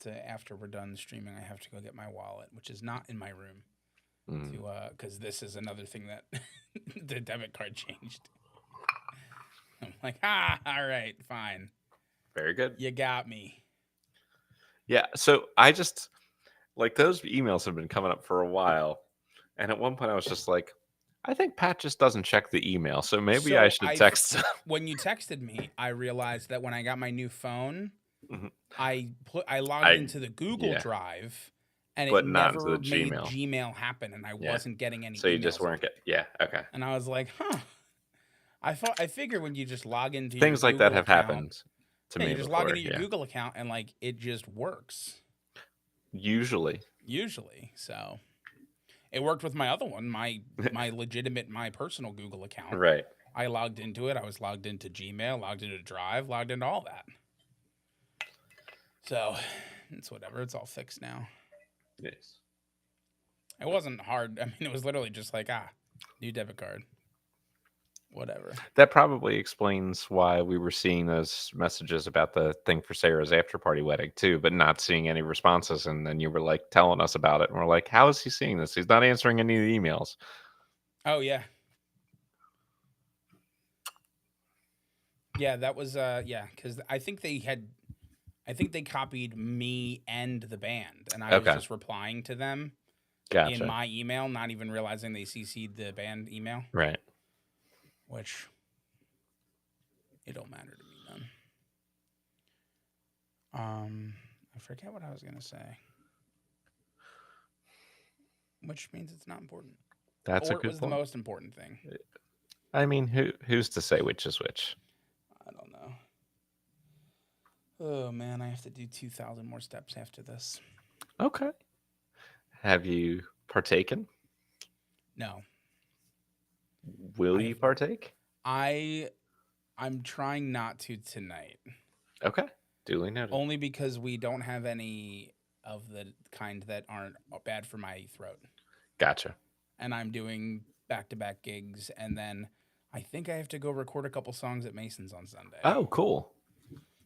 to, after we're done streaming, I have to go get my wallet, which is not in my room, to because this is another thing that the debit card changed. I'm like, all right, fine, Very good. you got me. Yeah. So I just like those emails have been coming up for a while. And at one point I was just like, I think Pat just doesn't check the email. So maybe I So should text him. when you texted me, I realized that when I got my new phone, Mhm. I logged I, into the Google yeah, Drive, and it but not into the never made Gmail. Gmail happen, and I Yeah. wasn't getting any So you just emails on weren't it. yeah. Okay. And I was like, huh. I figured when you just log into your Things like that Google have account, happened to yeah, me you just log before. into your Yeah. Google account and like it just works Usually. usually. So it worked with my other one, my personal Google account. Right. I logged into it. I was logged into Gmail, logged into Drive, logged into all that. So it's whatever. It's all fixed now. Yes. It wasn't hard. I mean, it was literally just like, new debit card. Whatever. That probably explains why we were seeing those messages about the thing for Sarah's after party wedding too, but not seeing any responses. And then you were like telling us about it, and we're like, "How is he seeing this? He's not answering any of the emails." Oh yeah. Yeah, that was cuz I think they copied me and the band, and I was Okay, just replying to them in gotcha. my email, not even realizing they CC'd the band email, Right. which it don't matter to me none. I forget what I was gonna say, which means it's not important, That's a or it good was the point. most important thing. I mean, who's to say which is which? I don't know. Oh man, I have to do 2,000 more steps after this. Okay. Have you partaken? No, Will I you have. partake? I I'm trying not to tonight, Okay. Duly noted. only because we don't have any of the kind that aren't bad for my throat, Gotcha. and I'm doing back-to-back gigs, and then I think I have to go record a couple songs at Mason's on Sunday. Oh, cool.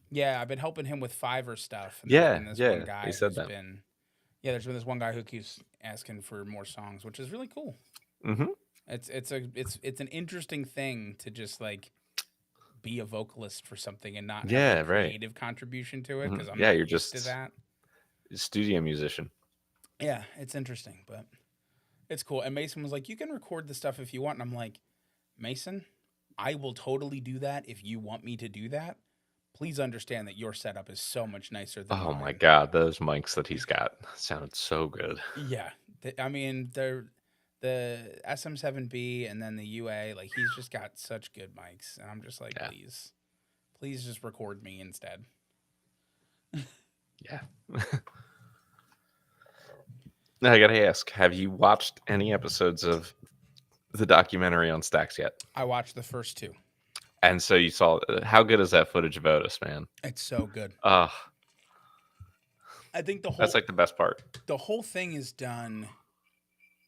Yeah, I've been helping him with Fiverr stuff, and there's Yeah, been this one yeah. He guy said who's that. been, yeah, there's been this one guy who keeps asking for more songs, which is really cool. Mm-hmm. It's an interesting thing to just like be a vocalist for something and not have a Yeah, right. creative contribution to it because I'm Yeah, not you're used to just that. a studio musician. Yeah, it's interesting, but it's cool. And Mason was like, "You can record the stuff if you want." And I'm like, "Mason, I will totally do that if you want me to do that. Please understand that your setup is so much nicer than Oh my mine." god, those mics that he's got sounded so good. Yeah, I mean, they're the SM7B and then the UA. Like he's just got such good mics, and I'm just like, Yeah, please just record me instead. yeah. Now I gotta ask, have you watched any episodes of the documentary on Stax yet? I watched the first two. And so you saw how good is that footage of Otis, man? It's so good. Ah, I think that's like the best part. the whole thing is done.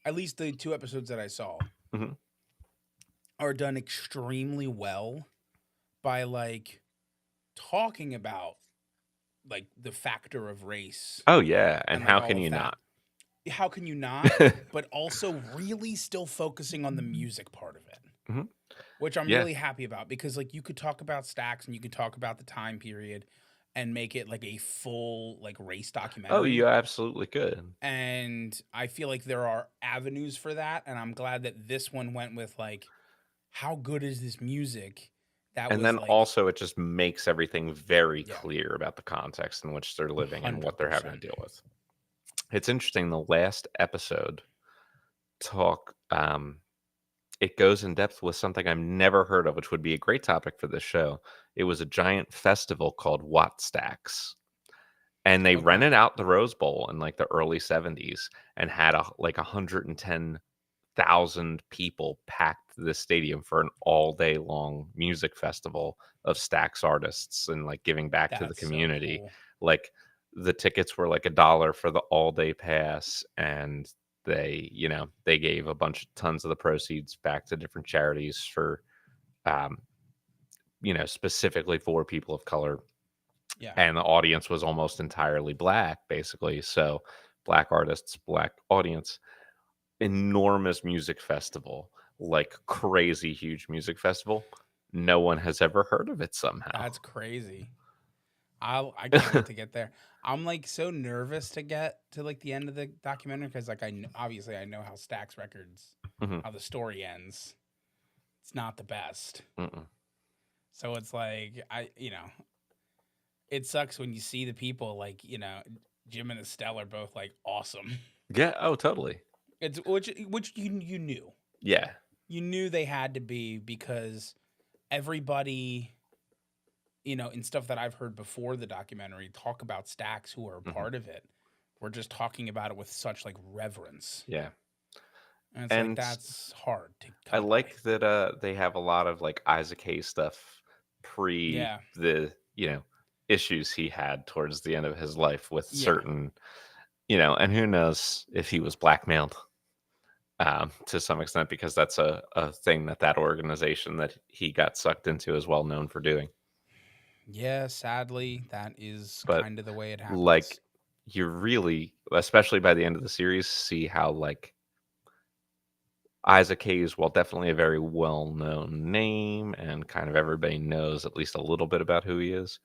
At least the two episodes that I saw Hmm. are done extremely well by like talking about like the factor of race Oh yeah, and and like how all can of you that. not? How can you not? But also really still focusing on the music part of it, Hmm. which I'm Yeah. really happy about because like you could talk about Stacks and you could talk about the time period and make it like a full like race Oh, documentary. you absolutely could. And I feel like there are avenues for that, and I'm glad that this one went with like how good is this music that And was then like, also it just makes everything very yeah, clear about the context in which they're living and what they're having to 100%. deal with. It's interesting. The last episode talk it goes in depth with something I've never heard of, which would be a great topic for this show. It was a giant festival called Watt Stacks. And they Okay. rented out the Rose Bowl in like the early 70s and had like 110,000 people packed the stadium for an all day long music festival of Stax artists and like giving back to the That's so community. cool. Like the tickets were like $1 for the all day pass, and they gave a bunch of tons of the proceeds back to different charities for um specifically for people of color. Yeah. and the audience was almost entirely black, basically. So, black artists, black audience, enormous music festival, like crazy huge music festival. No one has ever heard of it somehow. That's crazy. I can't wait to get there. I'm like so nervous to get to like the end of the documentary because like obviously I know how Stax Records, Mhm. how the story ends. It's not the best. Mm-mm. So it's like it sucks when you see the people like Jim and Estelle are both like awesome. Yeah. Oh, totally. It's which you knew Yeah. they had to be because everybody in stuff that I've heard before the documentary talk about Stax who are a Mhm. part of it. We're just talking about it with such like reverence, Yeah. and it's like And that's hard to I come by. like that they have a lot of like Isaac Hayes stuff pre Yeah, the, issues he had towards the end of his life with yeah, certain, and who knows if he was blackmailed to some extent because that's a thing that organization that he got sucked into is well known for doing. yeah. Sadly, that is But kind of the way it like happens. you really, especially by the end of the series, see how like Isaac Hayes, while definitely a very well-known name and kind of everybody knows at least a little bit about who he is,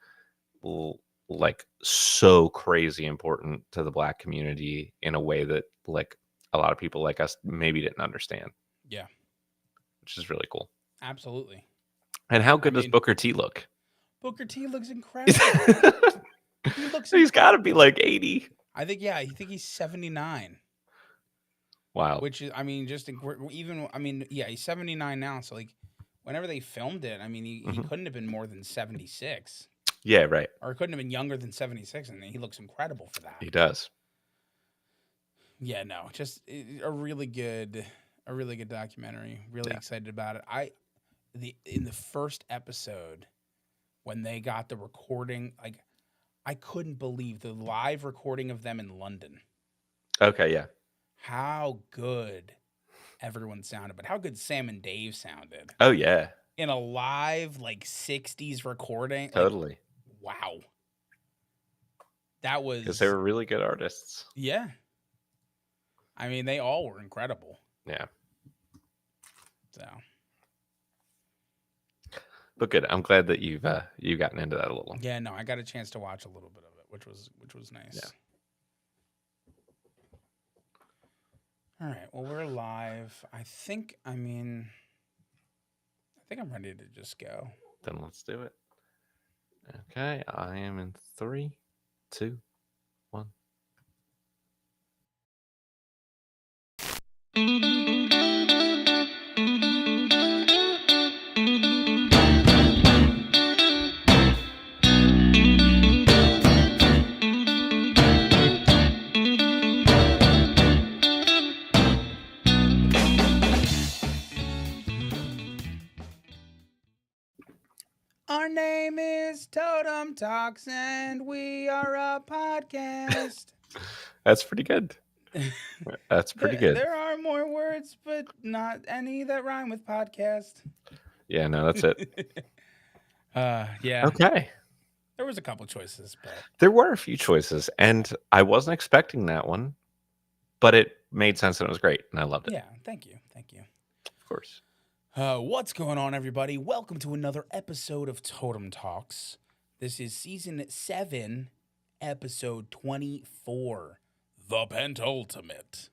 l- like so crazy important to the black community in a way that like a lot of people like us maybe didn't understand, Yeah, which is really cool. absolutely. And how I good does mean, Booker T look? Booker T looks incredible. He looks He's got to be incredible. like 80. I think he's 79. Wow. Which is, I mean, even, I mean, yeah, he's 79 now. So, like, whenever they filmed it, I mean, he Hmm. couldn't have been more than 76, Yeah, right. or he couldn't have been younger than 76. And he looks incredible for that. He does. Yeah, no, just a really good documentary. Really Yeah. excited about it. In the first episode, when they got the recording, like, I couldn't believe the live recording of them in London. Okay, yeah. How good everyone sounded, but how good Sam and Dave sounded Oh, yeah. in a live like 60s recording. Like, Totally. wow. That Because they was were really good artists. yeah. I mean, they all were incredible. Yeah. So, But good. I'm glad that you've gotten into that a little. yeah, no, I got a chance to watch a little bit of it, which was Yeah. nice. All right. Well, we're live. I think I'm ready to just go. Then let's do it. Okay. I am in 3, 2, 1. Our name is Totem Talks, and we are a podcast. That's pretty good. That's pretty good. There are more words, but not any that rhyme with podcast. Yeah, no, that's it. Yeah. Okay. There was a couple choices, but There were a few choices, and I wasn't expecting that one, but it made sense and it was great, and I loved it. yeah, thank you. Thank you. Of course. What's going on, everybody? Welcome to another episode of Totem Talks. This is season 7, episode 24, The Pentultimate.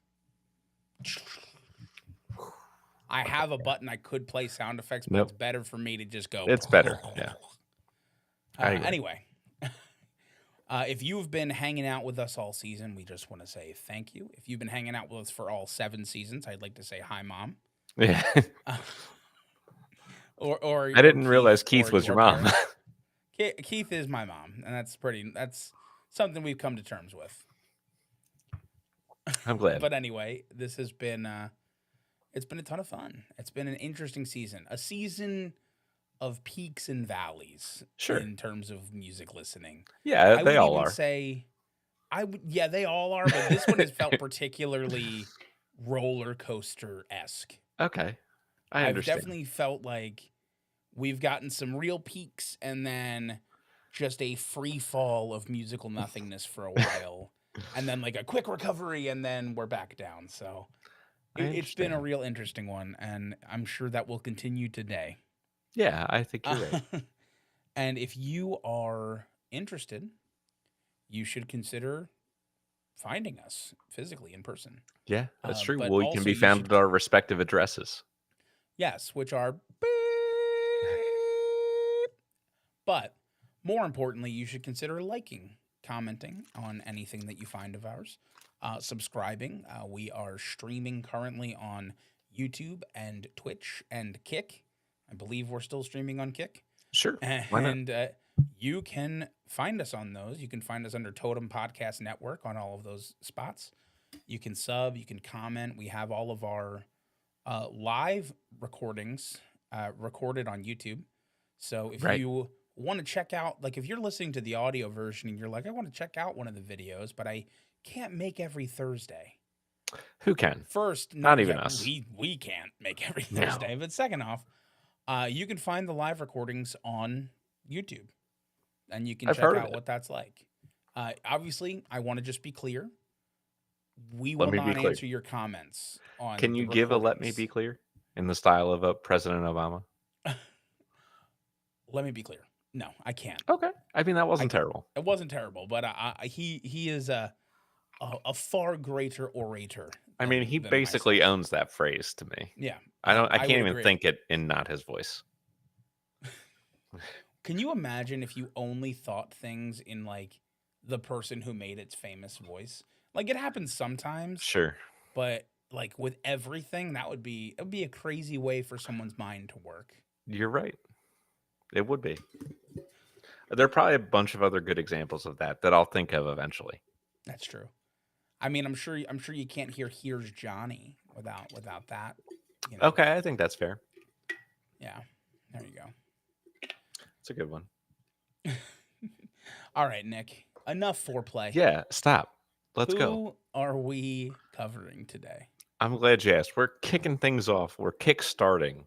I have a button I could play sound effects, but Nope. it's better for me to just go. It's better. Yeah. I agree. Anyway, if you've been hanging out with us all season, we just want to say thank you. If you've been hanging out with us for all 7 seasons, I'd like to say hi, Mom. Yeah. Or I didn't realize or Keith was your mom. parents. Keith is my mom, and that's something we've come to terms with. I'm glad. But anyway, this has been it's been a ton of fun. It's been an interesting season. A season of peaks and valleys Sure. in terms of music listening. Yeah, I they would all even are. say yeah, they all are, but this one has felt particularly roller coaster-esque. Okay. I I've understand. definitely felt like we've gotten some real peaks and then just a free fall of musical nothingness for a while, and then like a quick recovery, and then we're back down. So I it's been a understand. real interesting one, and I'm sure that will continue today. Yeah, I think you're right. And if you are interested, you should consider finding us physically in person. Yeah, that's true. But We can also, be you found should, at our respective addresses. yes, which are beep. But more importantly, you should consider liking, commenting on anything that you find of ours, subscribing. We are streaming currently on YouTube and Twitch and Kick. I believe we're still streaming on Kick. Sure. Why not? And you can find us on those. You can find us under Totem Podcast Network on all of those spots. You can sub, you can comment. We have all of our live recordings recorded on YouTube. So if Right. you want to check out, like if you're listening to the audio version and you're like, I want to check out one of the videos, but I can't make every Thursday. Who can? First, Not not even yet. us. We can't make every No. Thursday. But second off, you can find the live recordings on YouTube, and you can I've check heard of out it. what that's like. Obviously, I want to just be clear. We Let will me be not clear. answer your comments on Can the you give a "Let me recordings. be clear" in the style of a President Obama? Let me be clear. No, I can't. Okay. I mean, that I wasn't can't. terrible. It wasn't terrible, but he is a far greater orator I mean, he than basically myself. owns that phrase to me. Yeah, I I can't would even agree. think it in not his voice. Can you imagine if you only thought things in like the person who made its famous voice? Like it happens sometimes, Sure. but like with everything, it would be a crazy way for someone's mind to work. You're right. It would be. There are probably a bunch of other good examples of that that I'll think of eventually. That's true. I mean, I'm sure you can't hear "Here's Johnny" without that. You know. Okay, I think that's fair. Yeah. There you It's a good one. go. All right, Nick. Enough foreplay. Yeah, stop. Let's go. Who are we covering today? I'm glad you asked. We're kicking things off. We're kick-starting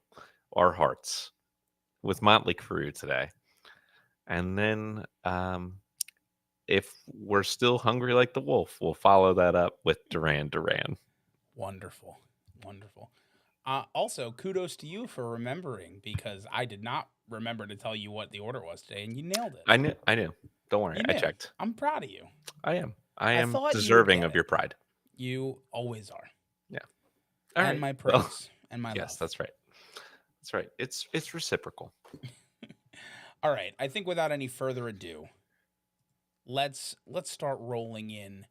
our hearts with Motley Crue today. And then if we're still hungry like the wolf, we'll follow that up with Duran Duran. Wonderful. Wonderful. Also, kudos to you for remembering because I did not remember to tell you what the order was today, and you nailed it. I knew. Don't worry. You I knew. checked. I'm proud of you. I am. I I am thought you would deserving get of it. your pride. You always are. Yeah. All And right. my Well, praise and my yes, love. that's right. That's right. It's reciprocal. All right. I think without any further ado, let's start rolling in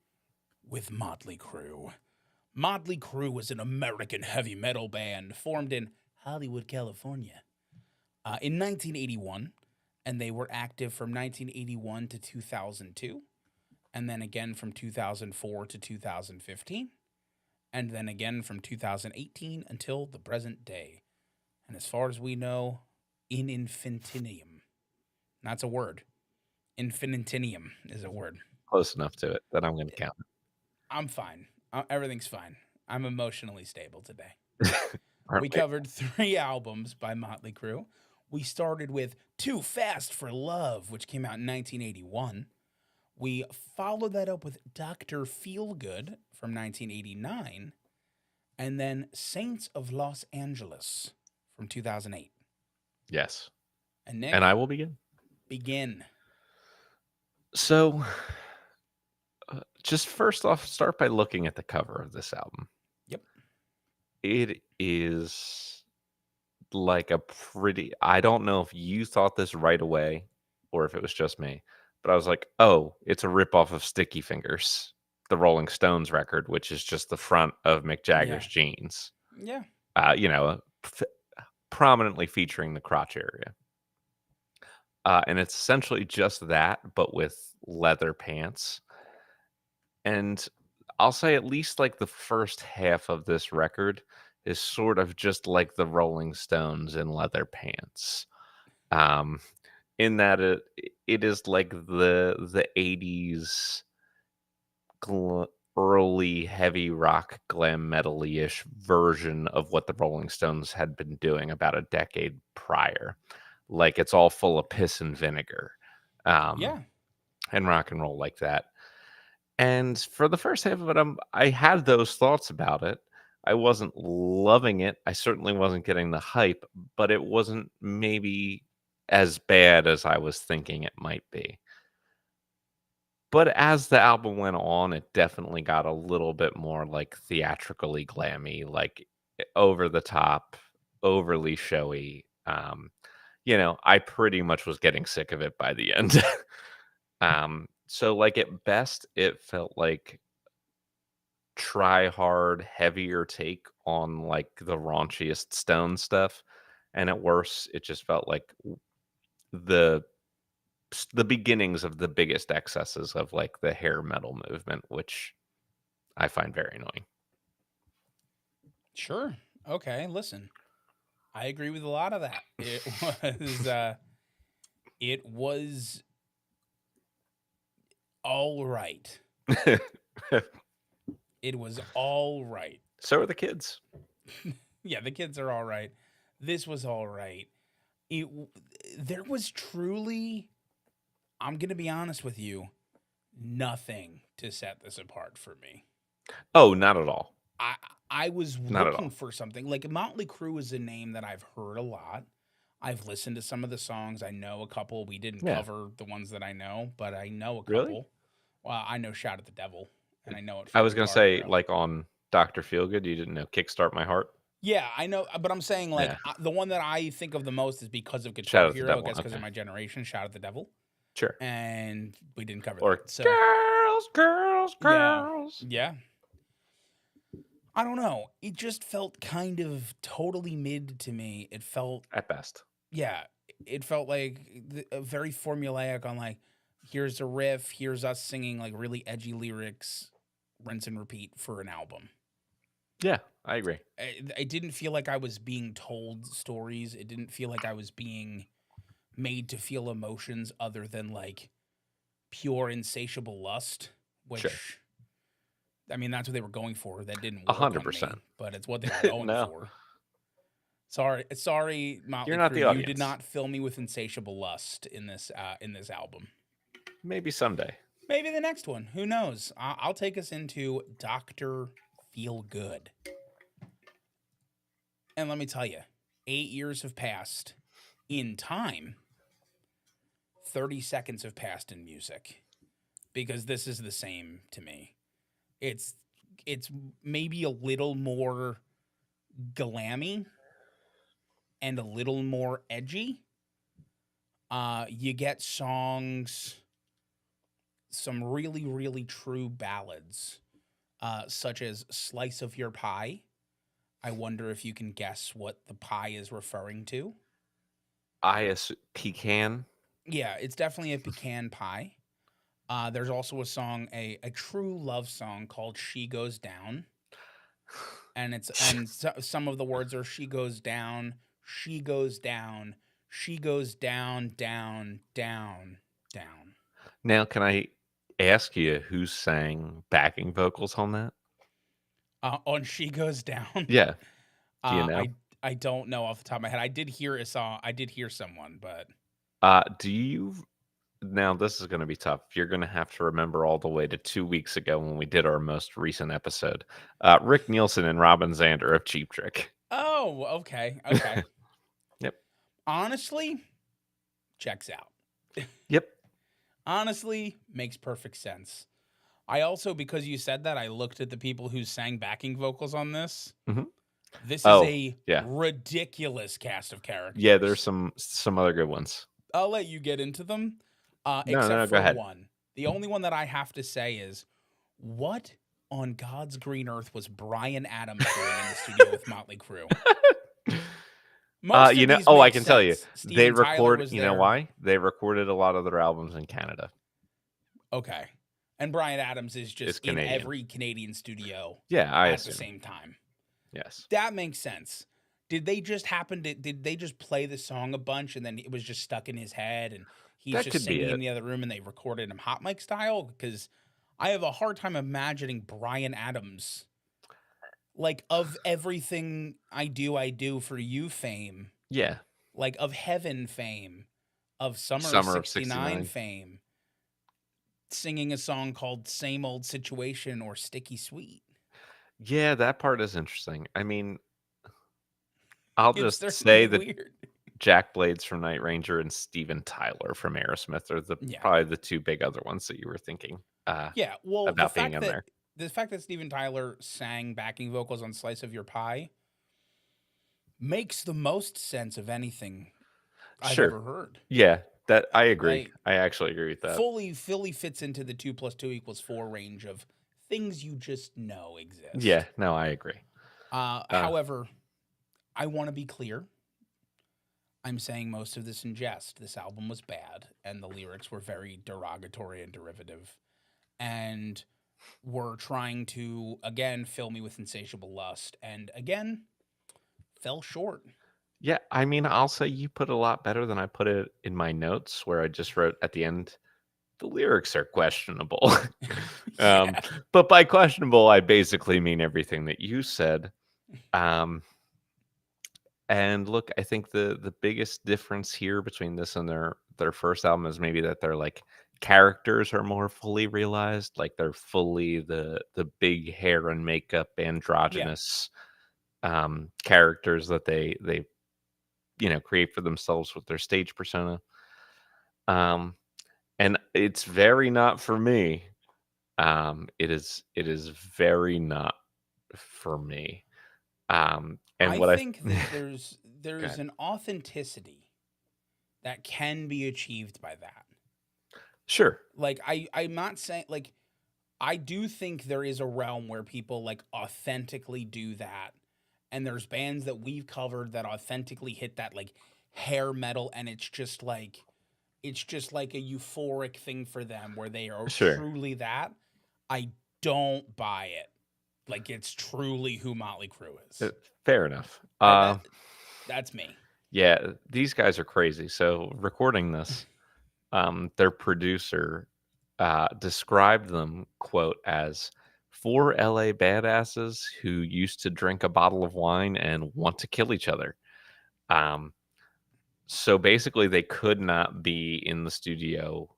with Motley Crue. Motley Crue was an American heavy metal band formed in Hollywood, California, in 1981, and they were active from 1981 to 2002, and then again from 2004 to 2015, and then again from 2018 until the present day. And as far as we know, in infinitum. That's a word. Infinitum is a word. Close enough to it that I'm going to count. I'm fine. Everything's fine. I'm emotionally stable today. Aren't We we? covered 3 albums by Motley Crue. We started with Too Fast for Love, which came out in 1981. We followed that up with Dr. Feelgood from 1989. And then Saints of Los Angeles from 2008. Yes. And Nick, And I will begin. begin. So, just first off, start by looking at the cover of this album. Yep. It is like a pretty. I don't know if you thought this right away or if it was just me, but I was like, oh, it's a ripoff of Sticky Fingers, the Rolling Stones record, which is just the front of Mick Yeah. Jagger's jeans. Yeah. You know, prominently featuring the crotch area. And it's essentially just that, but with leather pants. And I'll say at least like the first half of this record is sort of just like the Rolling Stones in leather pants. In that it is like the 80's early heavy rock glam metal-ish version of what the Rolling Stones had been doing about a decade prior. Like it's all full of piss and vinegar. um, Yeah. and rock and roll like that. And for the first half of it, I had those thoughts about it. I wasn't loving it. I certainly wasn't getting the hype, but it wasn't maybe as bad as I was thinking it might be. But as the album went on, it definitely got a little bit more like theatrically glammy, like over the top, overly showy. I pretty much was getting sick of it by the end. So like at best, it felt like try hard, heavier take on like the raunchiest Stone stuff, and at worst, it just felt like the the beginnings of the biggest excesses of like the hair metal movement, which I find very annoying. Sure. Okay. Listen, I agree with a lot of that. It was all right. It was all right. So are the kids. Yeah, the kids are all right. This was all right. It there was truly, I'm going to be honest with you, nothing to set this apart for me. Oh, not at all. I I was Not at looking all. for something. Like Motley Crue is a name that I've heard a lot. I've listened to some of the songs. I know a couple. We didn't Yeah. cover the ones that I know, but I know a Really? couple. Well, I know Shout at the Devil, and I know it I from was gonna Guitar say Hero. like on Dr. Feelgood, you didn't know Kickstart My Heart? Yeah, I know, but I'm saying like Yeah. the one that I think of the most is because of Shout Guitar at the Hero, I Devil. guess because of Okay. my generation. Shout at the Devil, Sure. and we didn't cover Or that. So girls, girls, yeah, girls. yeah. I don't know. It just felt kind of totally mid to me. It felt, At best. yeah, it felt like very formulaic on like, here's a riff, here's us singing like really edgy lyrics, rinse and repeat for an album. Yeah, I agree. It didn't feel like I was being told stories. It didn't feel like I was being made to feel emotions other than like pure insatiable lust, Sure. which I mean that's what they were going for. That didn't work on 100%. me, but it's what they were going No, for. Sorry, you're Motley not Crue. the You did audience. not fill me with insatiable lust in this album. Maybe someday. Maybe the next one. Who knows? I'll take us into Doctor Feel Good. And let me tell you, 8 years have passed in time. 30 seconds have passed in music because this is the same to me. It's it's maybe a little more glammy and a little more edgy. You get songs, some really, really true ballads, such as Slice of Your Pie. I wonder if you can guess what the pie is referring to. Pecan. Yeah, it's definitely a pecan pie. There's also a song, a true love song called "She Goes Down," and some of the words are "She goes down, she goes down, she goes down, down, down, down." Now, can I ask you who sang backing vocals on that? On "She Goes Down," Yeah. Do you uh, know? I I don't know off the top of my head. I did hear a song. I did hear someone, but Do you now this is gonna be tough. You're gonna have to remember all the way to 2 weeks ago when we did our most recent episode. Rick Nielsen and Robin Zander of Cheap Trick. oh, okay, okay. Yep. Honestly, checks out. Yep. Honestly, makes perfect sense. I also, because you said that, I looked at the people who sang backing vocals on this. Mhm. This is Oh, a yeah. ridiculous cast of Yeah, there's characters. some other good ones. I'll let you get into them, No, except no, go for ahead. one. The only one that I have to say is, what on God's green earth was Brian Adams doing in the studio with Motley Crue? Most of these I make can tell you. sense. They Steven Tyler record was you know there. why? They recorded a lot of their albums in Canada. Okay. And Brian Adams is It's just in Canadian. every Canadian studio Yeah, I at the assume. same time. Yes. That makes sense. Did they just play the song a bunch and then it was just stuck in his head and he's That just could be singing in it. the other room and they recorded him hot mic style? Because I have a hard time imagining Brian Adams, like of everything I do for you fame, Yeah. like of heaven fame, of Summer of Summer of 69 '69. fame singing a song called Same Old Situation or Sticky Sweet. Yeah, that part is interesting. I mean, I'll It's just certainly say that weird. Jack Blades from Night Ranger and Steven Tyler from Aerosmith are Yeah. probably the two big other ones that you were thinking Yeah. Well, about being in there. the fact that Steven Tyler sang backing vocals on Slice of Your Pie makes the most sense of anything I've Sure. ever heard. Yeah, that I agree. Like I actually agree with that. fully fits into the 2 + 2 = 4 range of things you just know Yeah, exist. no, I agree. However, I want to be clear. I'm saying most of this in jest. This album was bad, and the lyrics were very derogatory and derivative, and were trying to again fill me with insatiable lust, and again fell short. Yeah, I mean, I'll say you put it a lot better than I put it in my notes, where I just wrote at the end, the lyrics are questionable. um, Yeah, but by questionable, I basically mean everything that you said. Um, and look, I think the biggest difference here between this and their first album is maybe that their like characters are more fully realized, like they're fully the big hair and makeup yeah. androgynous characters that they create for themselves with their stage persona. Um, and it's very not for me. It is very not for me. And I what I think that go there's ahead. an authenticity that can be achieved by that. Sure, Like I'm not saying like I do think there is a realm where people like authentically do that. And there's bands that we've covered that authentically hit that like hair metal, and it's just like a euphoric thing for them where they are sure. truly that. I don't buy it. Like it's truly who Motley Crue Uh, is. Fair enough. That's me. Yeah, these guys are crazy. So recording this, their producer described them, quote, as four LA badasses who used to drink a bottle of wine and want to kill each other. Um, so basically, they could not be in the studio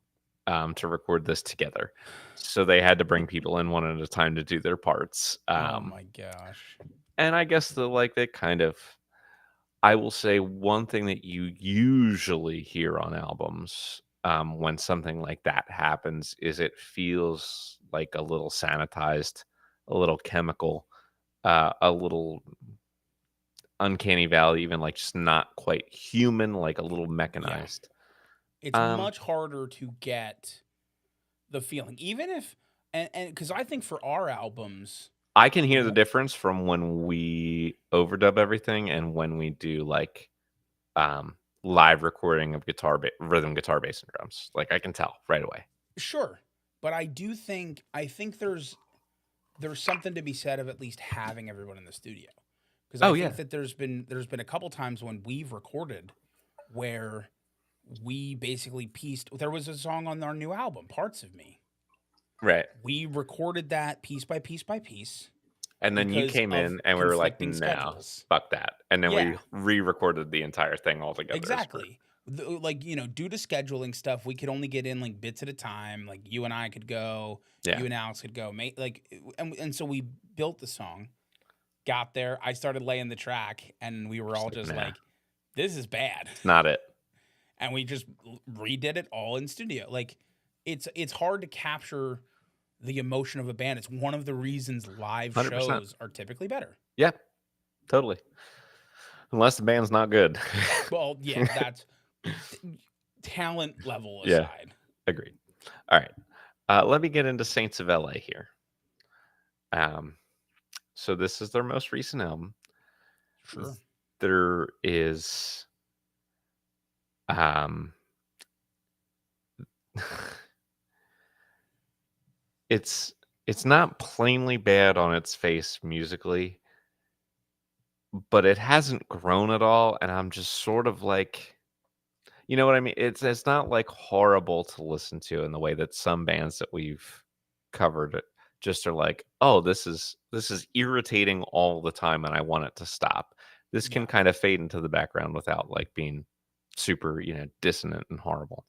to record this together. So they had to bring people in one at a time to do their parts. Oh my gosh. And I guess they kind of I will say one thing that you usually hear on albums, when something like that happens is it feels like a little sanitized, a little chemical, a little uncanny valley, even like just not quite human, like a little Yeah. mechanized. It's Um, much harder to get the feeling. Even if and cuz I think for our albums, I can hear the w- difference from when we overdub everything and when we do like um live recording of rhythm guitar bass and drums. Like I can tell right away. sure, but I think there's something to be said of at least having everyone in the studio. Because I Oh think yeah. that there's been a couple times when we've recorded where we basically pieced. There was a song on our new album, Parts of Me. Right. We recorded that piece by piece by piece And then you because came of in and we were like, conflicting "No, schedules. fuck that." And then we Yeah, re-recorded the entire thing all together as a group. exactly. Like, due to scheduling stuff, we could only get in like bits at a time. Like you and I could go, Yeah. you and Alex could go. And so we built the song, got there. I started laying the track, and we were Just all like, just "Nah, like, "This is bad," it's not it." and we just redid it all in studio. Like, it's hard to capture the emotion of a band. It's one of the reasons live 100%. shows are typically better. Yeah, totally. Unless the band's not good. Well, yeah, that's talent level Yeah, aside. agreed. All right. Let me get into Saints of LA here. Um, so this is their most recent album. Sure. There is um it's it's not plainly bad on its face musically, but it hasn't grown at all, and I'm just sort of like, you know what I mean? It's not like horrible to listen to in the way that some bands that we've covered just are like, "Oh, this is irritating all the time and I want it to stop." This can Yeah. kind of fade into the background without like being super, dissonant and horrible.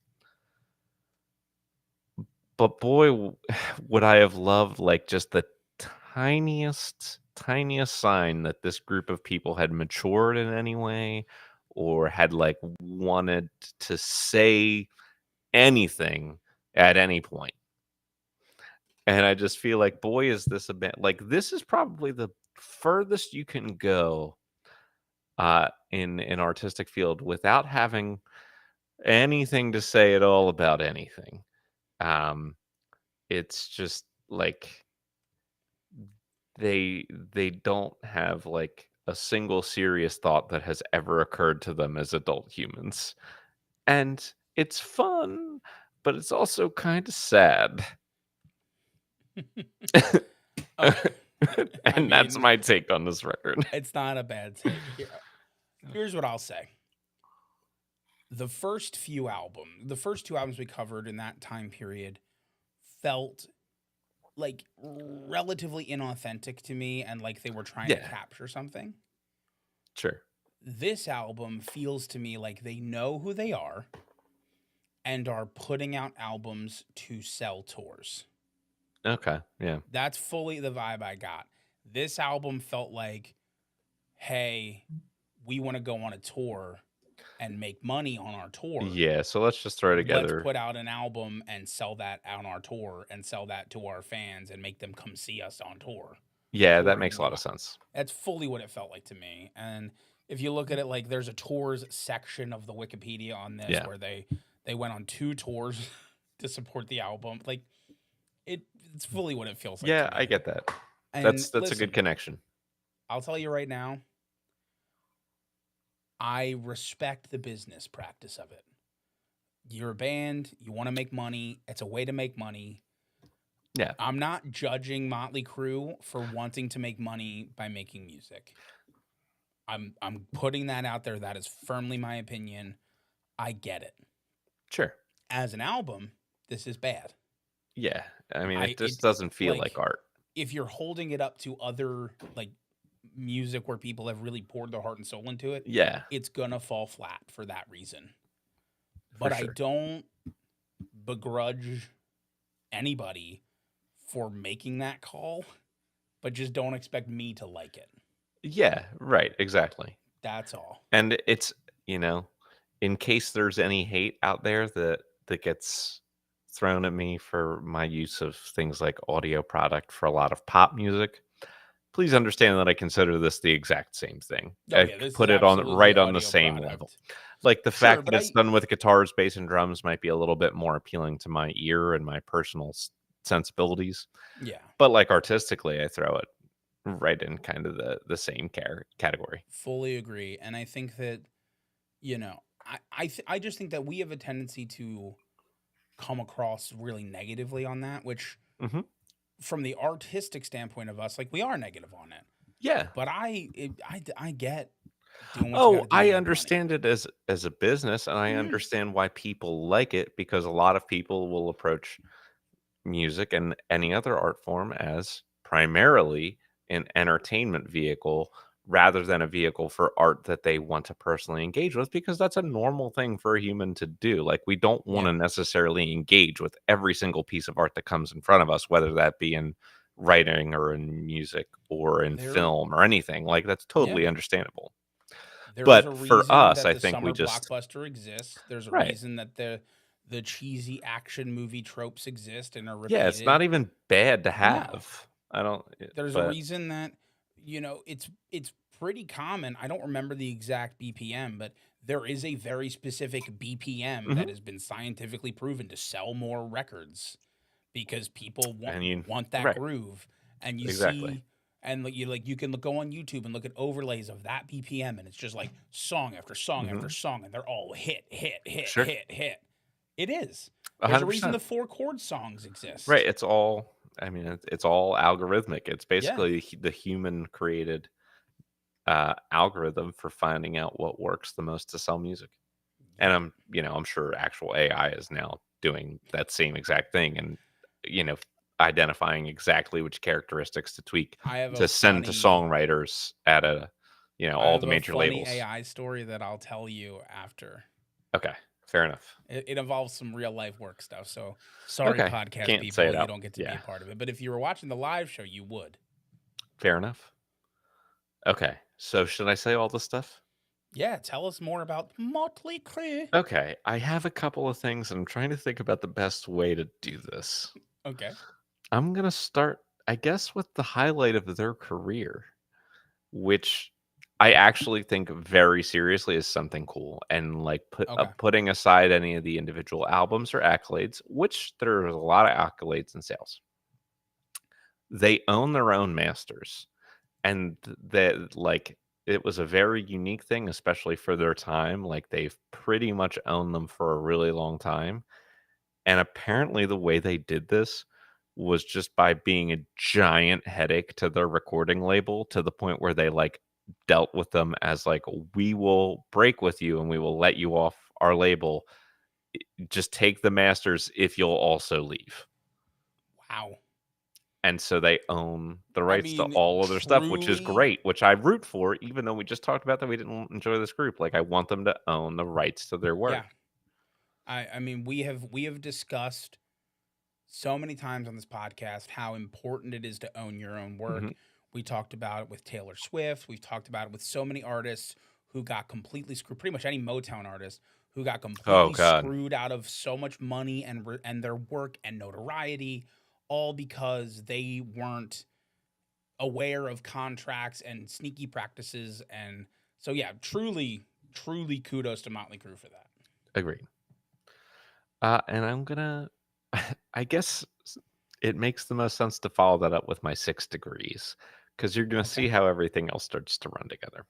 But boy, would I have loved, like, just the tiniest sign that this group of people had matured in any way or had, like, wanted to say anything at any point. And I just feel like, boy, is this a bit like, this is probably the furthest you can go, in an artistic field without having anything to say at all about anything. Um, it's just like they don't have like a single serious thought that has ever occurred to them as adult humans. And it's fun, but it's also kind of sad. Okay. I And that's mean, my take on this record. it's not a bad take. Here's what I'll say. The first the first two albums we covered in that time period felt like relatively inauthentic to me and like they were trying to Yeah, capture something. sure. This album feels to me like they know who they are and are putting out albums to sell tours. Okay, yeah. That's fully the vibe I got. This album felt like, hey, we want to go on a tour and make money on our tour. Yeah, so let's just throw Let's together. put out an album and sell that on our tour and sell that to our fans and make them come see us on tour, Yeah, that touring makes a lot of live. sense. That's fully what it felt like to me. And if you look at it, like there's a tours section of the Wikipedia on this Yeah. where they went on 2 tours to support the album. Like it's fully what it feels like to Yeah, I me. get that. And That's a good listen, connection. I'll tell you right now, I respect the business practice of it. You're a band, you want to make money, it's a way to make money. Yeah, I'm not judging Motley Crue for wanting to make money by making music. I'm putting that out there. That is firmly my opinion. I get it. sure. As an album, this is bad. Yeah, I mean, I it just it doesn't feel like like art. if you're holding it up to other like music where people have really poured their heart and soul into it, Yeah, it's gonna fall flat for that reason. for But I sure. don't begrudge anybody for making that call, but just don't expect me to like it. Yeah, right, exactly. That's all. And it's, you know, in case there's any hate out there that gets thrown at me for my use of things like audio product for a lot of pop music, please understand that I consider this the exact same thing. Oh I yeah, this is put it on absolutely right on the audio same level. product. Like the Sure, fact but that it's I done with guitars, bass, and drums might be a little bit more appealing to my ear and my personal sensibilities. yeah, But like artistically, I throw it right in kind of the same category. fully agree. And I think that, I just think that we have a tendency to come across really negatively on that, which Hmm. from the artistic standpoint of us, like we are negative on it. Yeah. But I get doing what you got Oh, to do to I make money. understand it as a business, and I Hmm. understand why people like it because a lot of people will approach music and any other art form as primarily an entertainment vehicle rather than a vehicle for art that they want to personally engage with because that's a normal thing for a human to do. Like we don't want Yeah, to necessarily engage with every single piece of art that comes in front of us, whether that be in writing or in music or in there. film or anything. Like that's Yeah, totally understandable. there's a But for reason us, that I the think we summer just blockbuster exists. There's a right. reason that the cheesy action movie tropes exist and are Yeah, it's not repeated. even bad to No, have. I don't there's a but reason that it's pretty common. I don't remember the exact BPM, but there is a very specific BPM mhm, that has been scientifically proven to sell more records because people want and you want that right, groove. And you exactly. see, and you can go on YouTube and look at overlays of that BPM, and it's just like song after song after Mhm. song, and they're all hit, hit, hit, Sure. hit, hit. It is. There's a reason the 100%. 4 chord songs Right, exist. it's all I mean, it's all algorithmic. It's Yeah. basically the human created, algorithm for finding out what works the most to sell music. And Yep. I'm sure actual AI is now doing that same exact thing and, you know, identifying exactly which characteristics to tweak I have a to send to funny songwriters at I all have the a major funny labels. AI story that I'll tell you after. Okay, fair enough. It involves some real life work stuff. So sorry, Okay, podcast can't say people, it you out. don't get to be Yeah, a part of it. But if you were watching the live show, you would. fair enough. Okay, so should I say all the stuff? Yeah, tell us more about Motley Crue. Okay, I have a couple of things, and I'm trying to think about the best way to do this. Okay. I'm gonna start, I guess, with the highlight of their career, which I actually think very seriously is something cool. And like Okay. putting aside any of the individual albums or accolades, which there's a lot of accolades and sales, they own their own masters, and that like it was a very unique thing, especially for their time. Like they've pretty much owned them for a really long time. And apparently, the way they did this was just by being a giant headache to their recording label to the point where they like dealt with them as like, we will break with you and we will let you off our label. Just take the masters if you'll also leave. Wow. And so they own the I rights to mean, all of their stuff, which is truly, great, which I root for, even though we just talked about that we didn't enjoy this group. Like, I want them to own the rights to their yeah. work. I mean, we have discussed so many times on this podcast how important it is to own your own work. Mhm. We talked about it with Taylor Swift. We've talked about it with so many artists who got completely screwed. Pretty much any Motown artist who got Oh, completely God. screwed out of so much money and their work and notoriety, all because they weren't aware of contracts and sneaky practices. And so, yeah, truly, truly kudos to Motley Crue for that. Agreed. And I'm gonna, I guess it makes the most sense to follow that up with my 6 degrees, because you're gonna Okay. see how everything else starts to run together.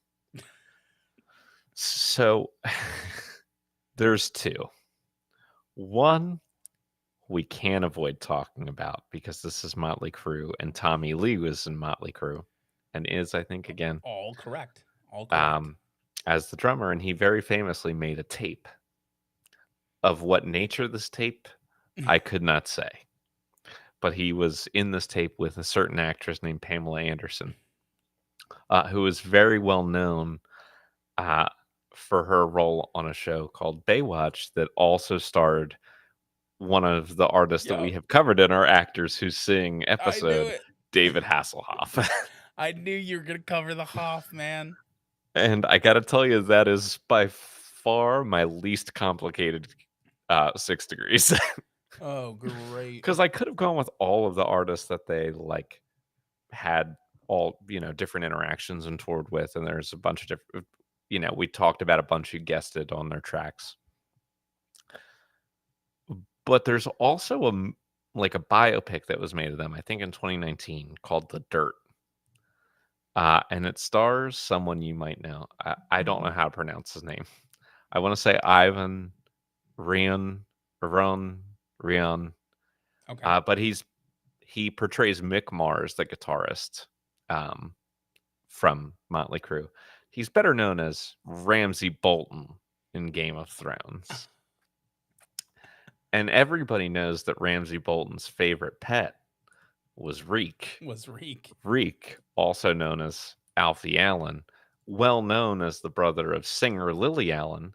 So there's two. One we can't avoid talking about because this is Motley Crue, and Tommy Lee was in Motley Crue, and is, I think, again, All correct. All correct. um, as the drummer, and he very famously made a tape. Of what nature this tape, I could not say. But he was in this tape with a certain actress named Pamela Anderson, who is very well known uh, for her role on a show called Baywatch that also starred one of the artists that we Yo, have covered in our Actors Who Sing I knew episode, it. David Hasselhoff. I knew you were gonna cover the Hoff, man. And I got to tell you, that is by far my least complicated 6 degrees. Oh, great. Because I could have gone with all of the artists that they like had all different interactions and toured with, and there's a bunch of different. We talked about a bunch who guested on their tracks, but there's also like a biopic that was made of them, I think in 2019, called The Dirt, and it stars someone you might know. I don't know how to pronounce his name. I want to say Ivan Rion Rion, Okay. but he portrays Mick Mars, the guitarist, um, from Motley Crue. He's better known as Ramsay Bolton in Game of Thrones. And everybody knows that Ramsay Bolton's favorite pet was Reek. Was Reek. Reek, also known as Alfie Allen, well known as the brother of singer Lily Allen,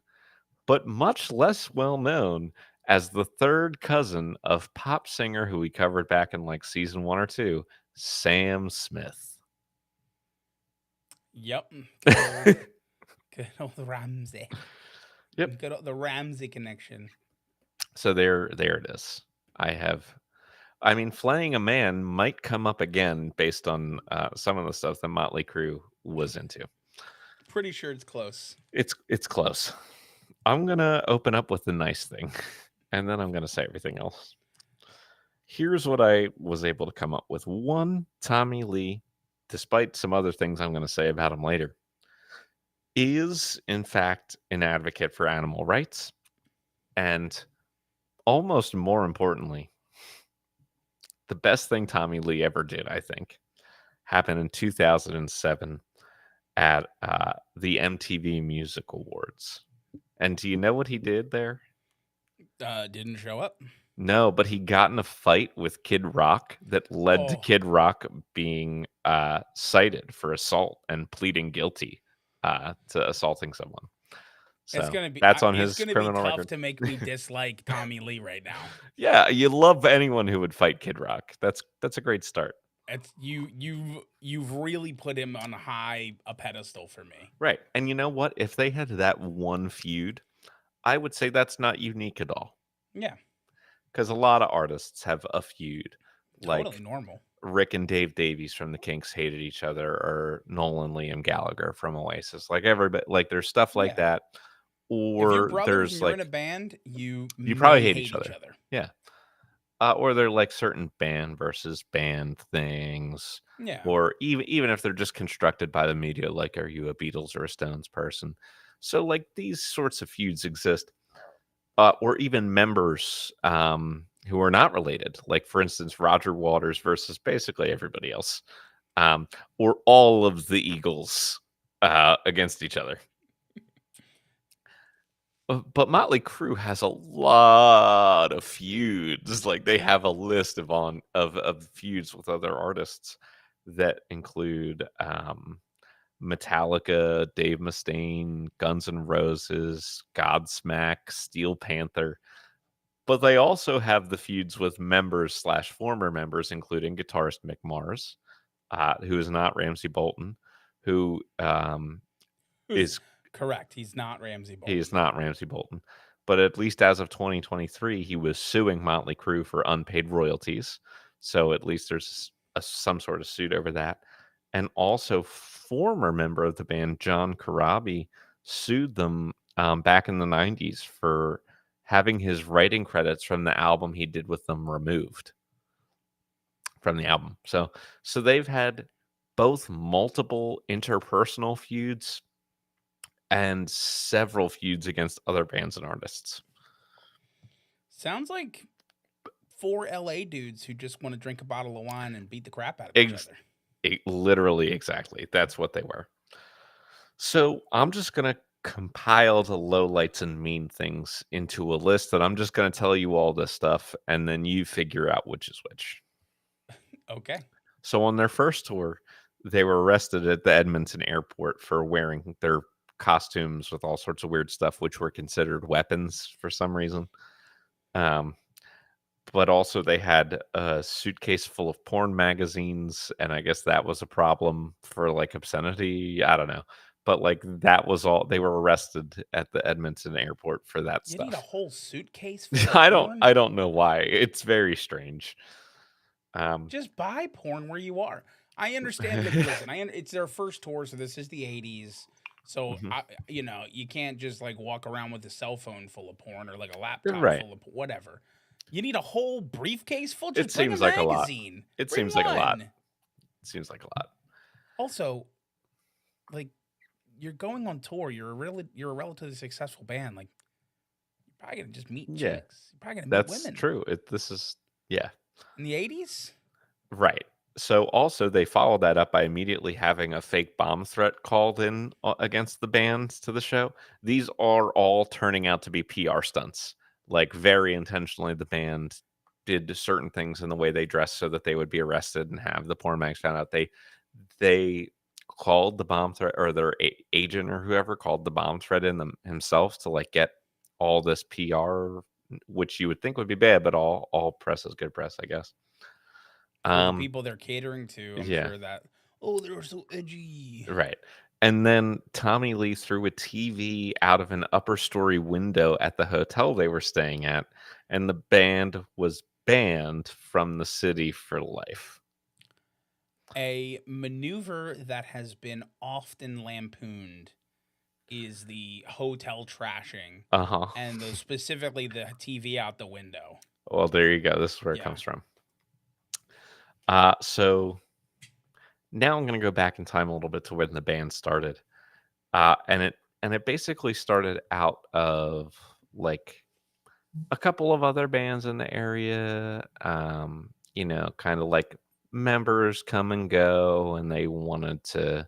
but much less well known as the third cousin of pop singer who we covered back in like season 1 or 2, Sam Smith. Yep. Good old Ramsey. Yep. Good old, the Ramsey connection. So there it is. I mean, Flaying a Man might come up again based on some of the stuff that Motley Crue was into. Pretty sure it's close. It's close. I'm gonna open up with the nice thing, and then I'm gonna say everything else. Here's what I was able to come up with. One, Tommy Lee, despite some other things I'm gonna say about him later, is in fact an advocate for animal rights, and almost more importantly, the best thing Tommy Lee ever did, I think, happened in 2007 at the MTV Music Awards. And do you know what he did there? Didn't show up. No, but he got in a fight with Kid Rock that led to Oh, Kid Rock being cited for assault and pleading guilty to assaulting someone. It's So gonna be that's on it's his gonna be criminal tough record. to make me dislike Tommy Lee right now. Yeah, you love anyone who would fight Kid Rock. That's a great start. It's you've really put him on a pedestal for me. Right. And you know what? If they had that one feud, I would say that's not unique at all. Yeah, Because a lot of artists have a feud. totally Like normal. Rick and Dave Davies from the Kinks hated each other, or Nolan Liam Gallagher from Oasis. Like everybody, like there's stuff like Yeah. that. If you're Or brothers and there's you're in a like band, you you probably may hate hate each each other. other. Yeah. Or they're like certain band versus band things, Yeah. or even if they're just constructed by the media, like are you a Beatles or a Stones person? So like these sorts of feuds exist, or even members who are not related, like for instance Roger Waters versus basically everybody else, or all of the Eagles against each other. But Motley Crue has a lot of feuds. Like they have a list of feuds with other artists that include Metallica, Dave Mustaine, Guns N' Roses, Godsmack, Steel Panther. But they also have the feuds with members slash former members, including guitarist Mick Mars, who is not Ramsey Bolton, who Who's is correct? He's not Ramsey he is Bolton. not Ramsey Bolton. But at least as of 2023, he was suing Motley Crue for unpaid royalties. So at least there's some sort of suit over that. And also, former member of the band John Corabi sued them back in the 90s for having his writing credits from the album he did with them removed from the album. So they've had both multiple interpersonal feuds and several feuds against other bands and artists. Sounds like four LA dudes who just want to drink a bottle of wine and beat the crap out of each Ex- other. Literally, exactly. That's what they were. So I'm just going to compile the lowlights and mean things into a list that I'm just going to tell you all this stuff, and then you figure out which is which. Okay. So on their first tour, they were arrested at the Edmonton airport for wearing their costumes with all sorts of weird stuff, which were considered weapons for some reason. Um, but also they had a suitcase full of porn magazines, and I guess that was a problem for like obscenity. I don't know. But like that was all they were arrested at the Edmonton airport for that You need a stuff. whole suitcase full of I don't porn? I don't know why. It's very strange. Um Just buy porn where you are. I understand that. Listen, it's their first tour, so this is the 80s. So mhm. you can't just like walk around with a cell phone full of porn or like a laptop Right. full of whatever. You need a whole briefcase full. It Just bring a seems like a lot. magazine. It Bring seems like a lot. one. It seems like a lot. Also, like you're going on tour. You're a relatively successful band. Like you're probably gonna just meet Yeah. chicks. You're probably gonna meet That's women true. This is yeah. in the 80s. Right. So also they followed that up by immediately having a fake bomb threat called in against the bands to the show. These are all turning out to be PR stunts. Like very intentionally, the band did certain things in the way they dressed so that they would be arrested and have the porn mags found out. They called the bomb threat, or their agent or whoever called the bomb threat in them himself to like get all this PR, which you would think would be bad, but all press is good press, I guess. For the Um, people they're catering to, I'm yeah, sure that, oh, they're so edgy. right. And then Tommy Lee threw a TV out of an upper story window at the hotel they were staying at, and the band was banned from the city for life. A maneuver that has been often lampooned is the hotel trashing, Uh huh. and specifically the TV out the window. Well, there you go. This is where it Yeah. comes from. So now I'm going to go back in time a little bit to when the band started, and it basically started out of like a couple of other bands in the area, kind of like members come and go, and they wanted to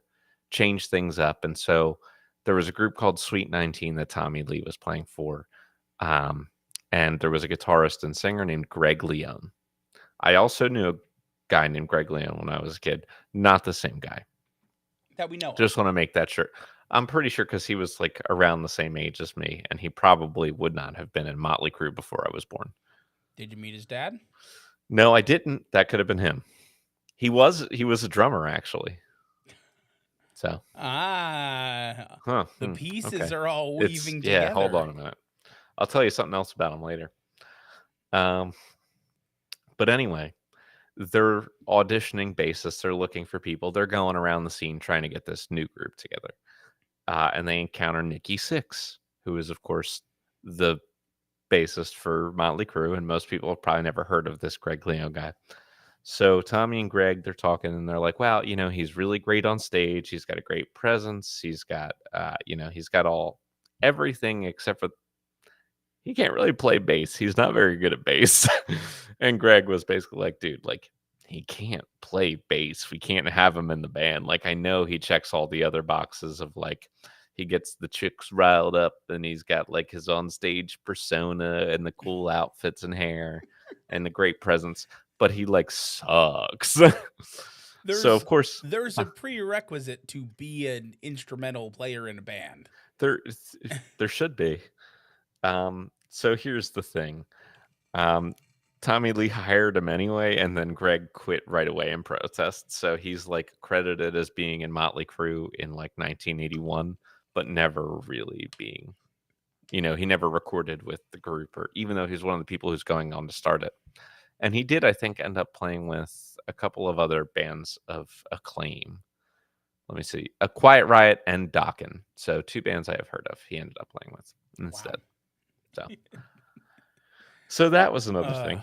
change things up. And so there was a group called Sweet 19 that Tommy Lee was playing for. Um, and there was a guitarist and singer named Greg Leone. I also knew a guy named Greg Leone when I was a kid. Not the same guy. That we know of. Just want to make that sure. I'm pretty sure because he was like around the same age as me, and he probably would not have been in Motley Crue before I was born. Did you meet his dad? No, I didn't. That could have been him. He was a drummer actually. So, Ah, huh? the pieces Okay. are all It's weaving yeah. Hold together. on a minute. I'll tell you something else about him later. Um, but anyway, they're auditioning bassists. They're looking for people. They're going around the scene trying to get this new group together. And they encounter Nikki Sixx, who is, of course, the bassist for Motley Crue, and most people have probably never heard of this Greg Leo guy. So Tommy and Greg, they're talking, and they're like, "Wow, he's really great on stage. He's got a great presence. He's got, he's got all everything except for he can't really play bass. He's not very good at bass." And Greg was basically like, "Dude, like he can't play bass. We can't have him in the band. Like I know he checks all the other boxes of like he gets the chicks riled up and he's got like his on-stage persona and the cool outfits and hair and the great presence, but he like sucks." So There's of course, there's a prerequisite to be an instrumental player in a band. there there should be. So here's the thing. Um, Tommy Lee hired him anyway, and then Greg quit right away in protest. So he's like credited as being in Motley Crue in like 1981, but never really being, he never recorded with the group, or even though he's one of the people who's going on to start it. And he did, I think, end up playing with a couple of other bands of acclaim. Let me see, A Quiet Riot and Dokken. So two bands I have heard of. He ended up playing with Wow. instead. So that was another thing.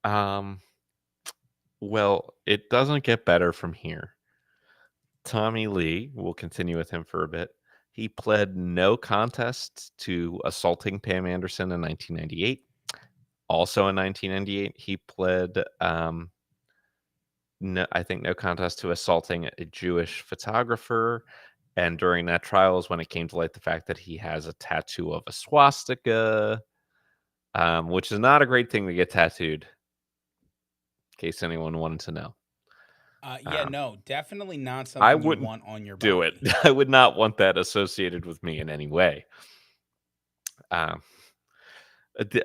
Um, well, it doesn't get better from here. Tommy Lee, we'll continue with him for a bit. He pled no contest to assaulting Pam Anderson in 1998. Also in 1998, he pled, no, I think, no contest to assaulting a Jewish photographer. And during that trial is when it came to light the fact that he has a tattoo of a swastika, which is not a great thing to get tattooed, in case anyone wanted to know. Yeah, no, definitely not I something you wouldn't want on your do it. body. I would not want that associated with me in any way. Um,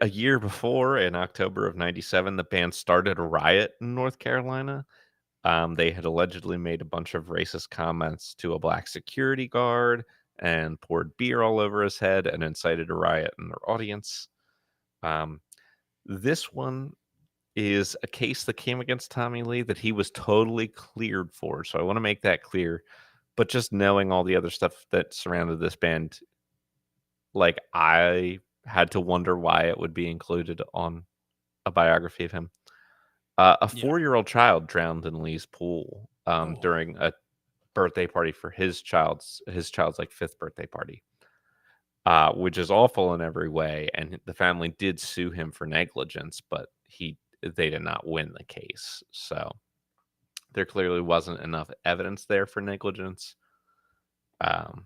a year before, in October of '97, the band started a riot in North Carolina. They had allegedly made a bunch of racist comments to a black security guard and poured beer all over his head and incited a riot in their audience. Um, this one is a case that came against Tommy Lee that he was totally cleared for. So I want to make that clear. But just knowing all the other stuff that surrounded this band, like I had to wonder why it would be included on a biography of him. A Yeah. 4-year-old child drowned in Lee's pool Oh, during a birthday party for his child's like fifth birthday party, which is awful in every way. And the family did sue him for negligence, but they did not win the case. So there clearly wasn't enough evidence there for negligence. Um,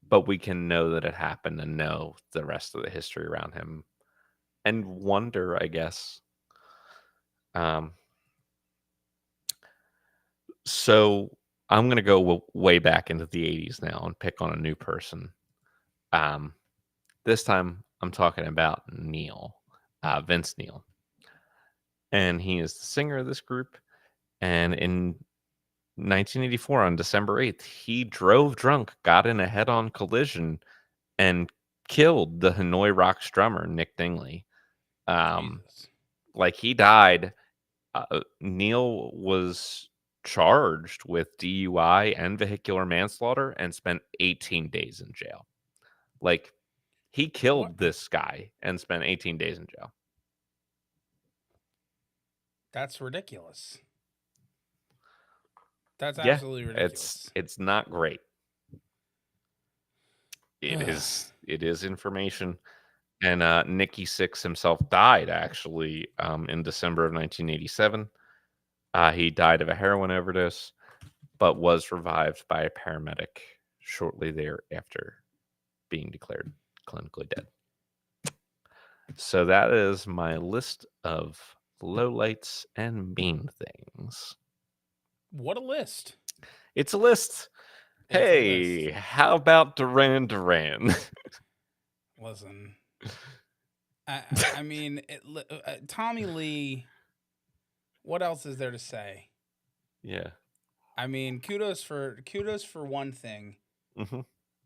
but we can know that it happened and know the rest of the history around him and wonder, I guess. Um, so I'm going to go way back into the 80s now and pick on a new person. Um, this time I'm talking about Neil, Vince Neil. And he is the singer of this group. And in 1984, on December 8th, he drove drunk, got in a head on collision, and killed the Hanoi Rocks drummer, Nick Dingley. Jesus. Like he died. Neil was charged with DUI and vehicular manslaughter and spent 18 days in jail. Like he What? killed this guy and spent 18 days in jail. That's ridiculous. That's Yeah, absolutely it's ridiculous. it's not great. It is information. And Nikki Sixx himself died actually in December of 1987. He died of a heroin overdose, but was revived by a paramedic shortly thereafter, being declared clinically dead. So that is my list of lowlights and mean things. What a list. It's a list. It's a list. Hey, how about Duran Duran? Listen, I mean, Tommy Lee. What else is there to say? Yeah. I mean, kudos for one thing. Hmm.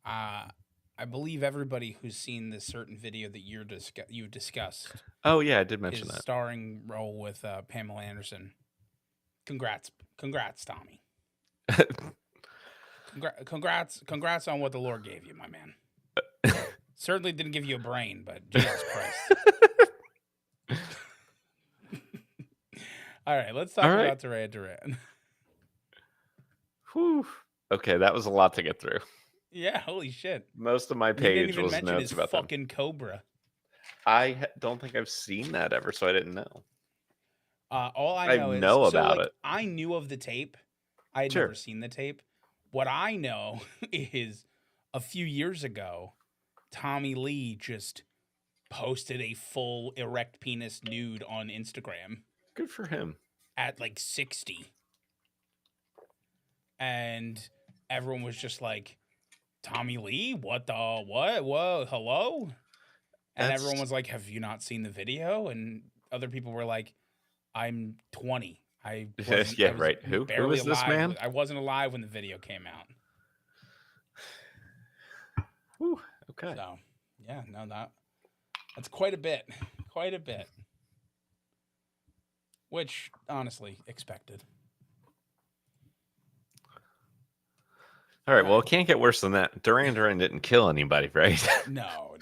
Uh, I believe everybody who's seen this certain video that you've discussed, Oh, yeah, I did mention his that. starring role with Pamela Anderson. Congrats, Tommy. Congrats on what the Lord gave you, my man. Certainly didn't give you a brain, but Jesus Christ. All right, let's talk All right. about Duran Duran. Whew. Okay, that was a lot to get through. Yeah, holy shit. Most of my You didn't page even was mention his notes about them. fucking cobra. Don't think I've seen that ever, so I didn't know. All I I know is know so about like it. I knew of the tape. I had Sure. never seen the tape. What I know is a few years ago, Tommy Lee just posted a full erect penis nude on Instagram Good for him. at like 60. And everyone was just like, Tommy Lee? What the what? Whoa, hello? And everyone That's was like, have you not seen the video? And other people were like, I'm 20. I yeah, was right. Who barely is this alive. man? I wasn't alive when the video came out. Whew. Okay. So, yeah, no, that's quite a bit. Quite a bit. Which, honestly, expected. All right. All Well, right. it can't get worse than that. Duran Duran didn't kill anybody, right? No.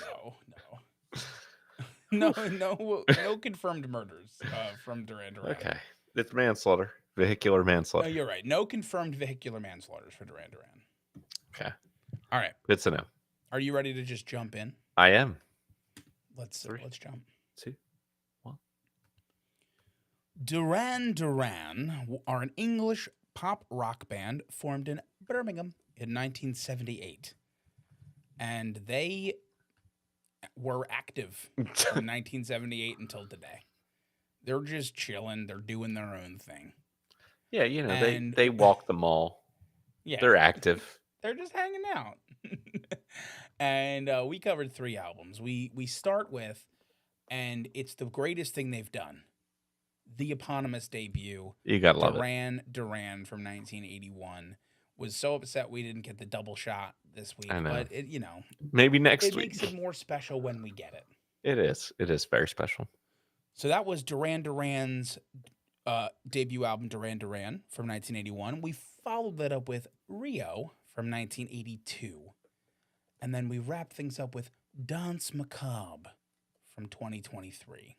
Whew. No confirmed murders from Duran Duran. Okay. It's manslaughter. Vehicular No, manslaughter. you're right. No confirmed vehicular manslaughters for Duran Duran. Okay. All right. Good to know. Are you ready to just jump in? I am. Let's jump. 2, 1. Duran Duran are an English pop rock band formed in Birmingham in 1978. And they were active from 1978 until today. They're just chilling, they're doing their own thing. Yeah, And they walk the mall. yeah, They're active. they're just hanging out. And we covered 3 albums. We start with, and it's the greatest thing they've done, the eponymous debut, You gotta love it. Duran Duran from 1981. Was so upset we didn't get the double shot this week, I know. but it, Maybe next it week. makes it more special when we get it. It is. It is very special. So that was Duran Duran's debut album, Duran Duran, from 1981. We followed that up with Rio from 1982. And then we wrapped things up with Danse Macabre from 2023.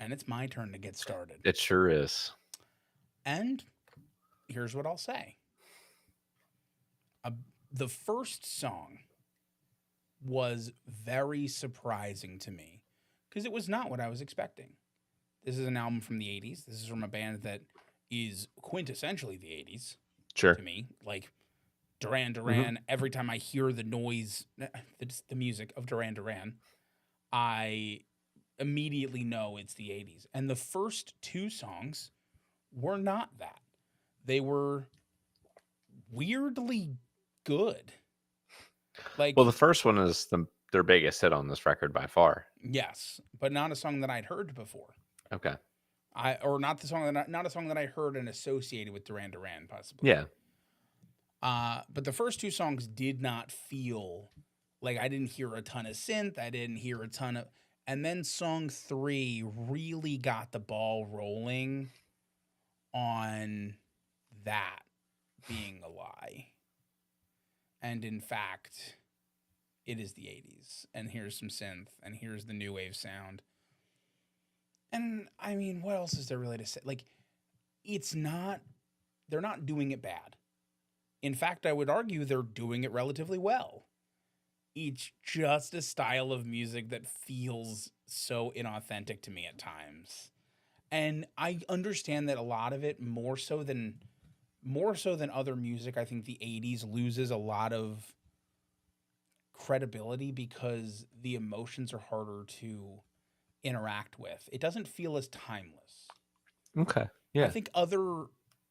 And it's my turn to get started. It sure is. And here's what I'll say. The first song was very surprising to me because it was not what I was expecting. This is an album from the 80s. This is from a band that is quintessentially the 80s Sure. to me. Like Duran Duran, every time I hear the noise, the music of Duran Duran, I immediately know it's the 80s. And the first 2 songs were not that. They were weirdly good. Like, Well, the first one is their biggest hit on this record by far. yes, but not a song that I'd heard before. Okay. Not a song that I heard and associated with Duran Duran, possibly. Yeah. But the first 2 songs did not feel like, I didn't hear a ton of synth. I didn't hear a ton of, and then song 3 really got the ball rolling on that being a lie. And in fact, it is the 80s. And here's some synth, and here's the new wave sound. And I mean, what else is there really to say? Like, they're not doing it bad. In fact, I would argue they're doing it relatively well. It's just a style of music that feels so inauthentic to me at times. And I understand that a lot of it, more so than other music, I think the 80s loses a lot of credibility because the emotions are harder to interact with. It doesn't feel as timeless. Okay. Yeah. I think other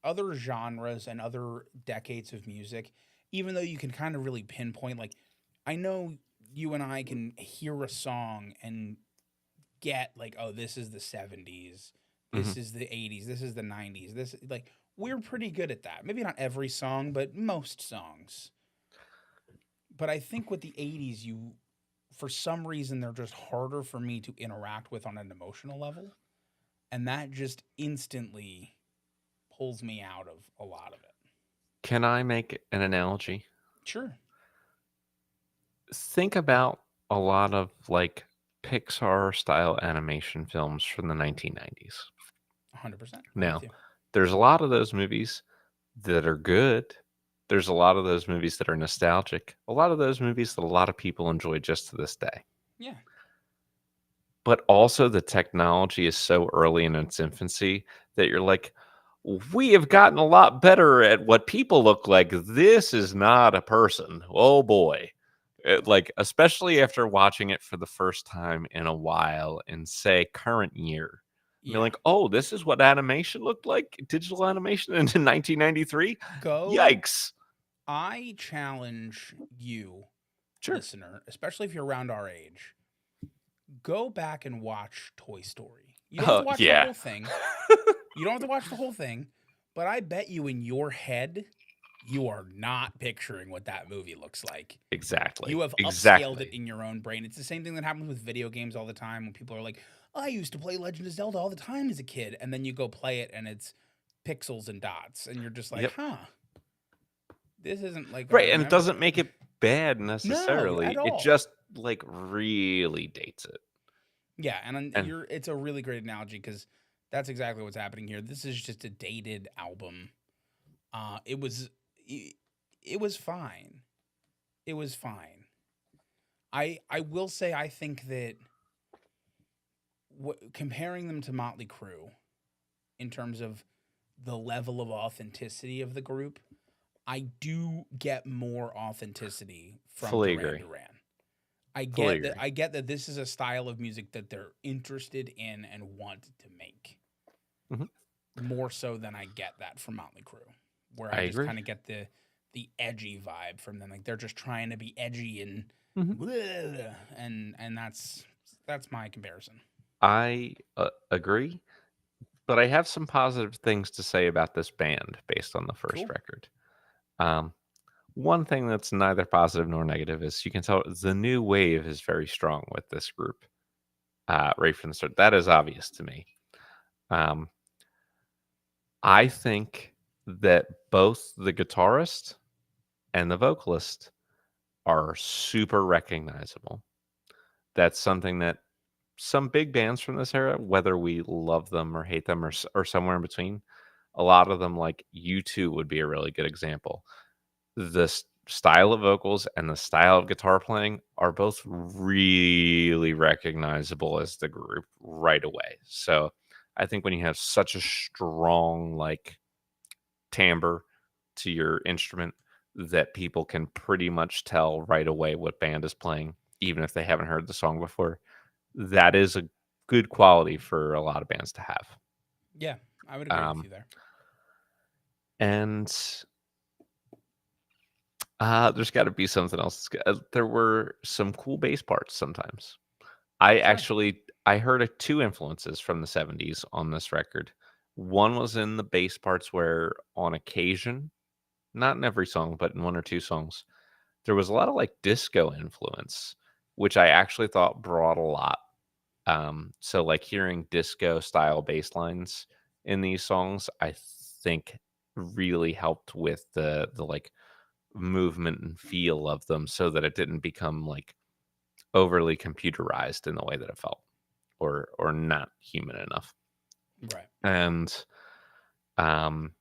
other genres and other decades of music, even though you can kind of really pinpoint, like, I know you and I can hear a song and get, like, oh, this is the 70s, Hmm. this is the 80s, this is the 90s, this, like, we're pretty good at that. Maybe not every song, but most songs. But I think with the 80s, for some reason, they're just harder for me to interact with on an emotional level. And that just instantly pulls me out of a lot of it. Can I make an analogy? Sure. Think about a lot of like Pixar style animation films from the 1990s. 100%. I'm with Now, you. there's a lot of those movies that are good. There's a lot of those movies that are nostalgic. A lot of those movies that a lot of people enjoy just to this day. Yeah. But also the technology is so early in its infancy that you're like, we have gotten a lot better at what people look like. This is not a person. Oh boy. Like, especially after watching it for the first time in a while in, say, current year. I mean, Yeah. like, oh, this is what animation looked like? Digital animation in 1993? Go. Yikes. I challenge you, Sure. listener, especially if you're around our age, go back and watch Toy Story. You don't have to watch the Yeah. whole thing. You don't have to watch the whole thing, but I bet you in your head, you are not picturing what that movie looks like. You Exactly. have upscaled it Exactly. in your own brain. It's the same thing that happens with video games all the time when people are like, I used to play Legend of Zelda all the time as a kid. And then you go play it and it's pixels and dots. And you're just like, Yep. huh, this isn't like I Right, and it remember doesn't it. make it bad No, at necessarily. It all. just like really dates it. Yeah, and And it's a really great analogy because that's exactly what's happening here. This is just a dated album. It was it, it was fine. It was fine. I will say I think that comparing them to Motley Crue in terms of the level of authenticity of the group, I do get more authenticity from fully Duran agree. Duran. Fully agree. I get that this is a style of music that they're interested in and want to make Mhm. more so than I get that from Motley Crue, where I I just agree. kind of get the edgy vibe from them. Like they're just trying to be edgy and Mhm. and that's my comparison. I agree, but I have some positive things to say about this band based on the first Cool. record. Um, one thing that's neither positive nor negative is you can tell the new wave is very strong with this group right from the start. That is obvious to me. Um, I think that both the guitarist and the vocalist are super recognizable. That's something that some big bands from this era, whether we love them or hate them or somewhere in between, a lot of them, like U2 would be a really good example. The style of vocals and the style of guitar playing are both really recognizable as the group right away. So I think when you have such a strong, like, timbre to your instrument that people can pretty much tell right away what band is playing, even if they haven't heard the song before. That is a good quality for a lot of bands to have. Yeah, I would agree with Um, you there. and there's got to be something else. There were some cool bass parts sometimes. Sure. I heard two influences from the 70s on this record. One was in the bass parts where on occasion, not in every song, but in one or two songs, there was a lot of like disco influence, which I actually thought brought a lot. So like hearing disco style bass lines in these songs, I think really helped with the like movement and feel of them so that it didn't become like overly computerized in the way that it felt or not human enough. Right. And um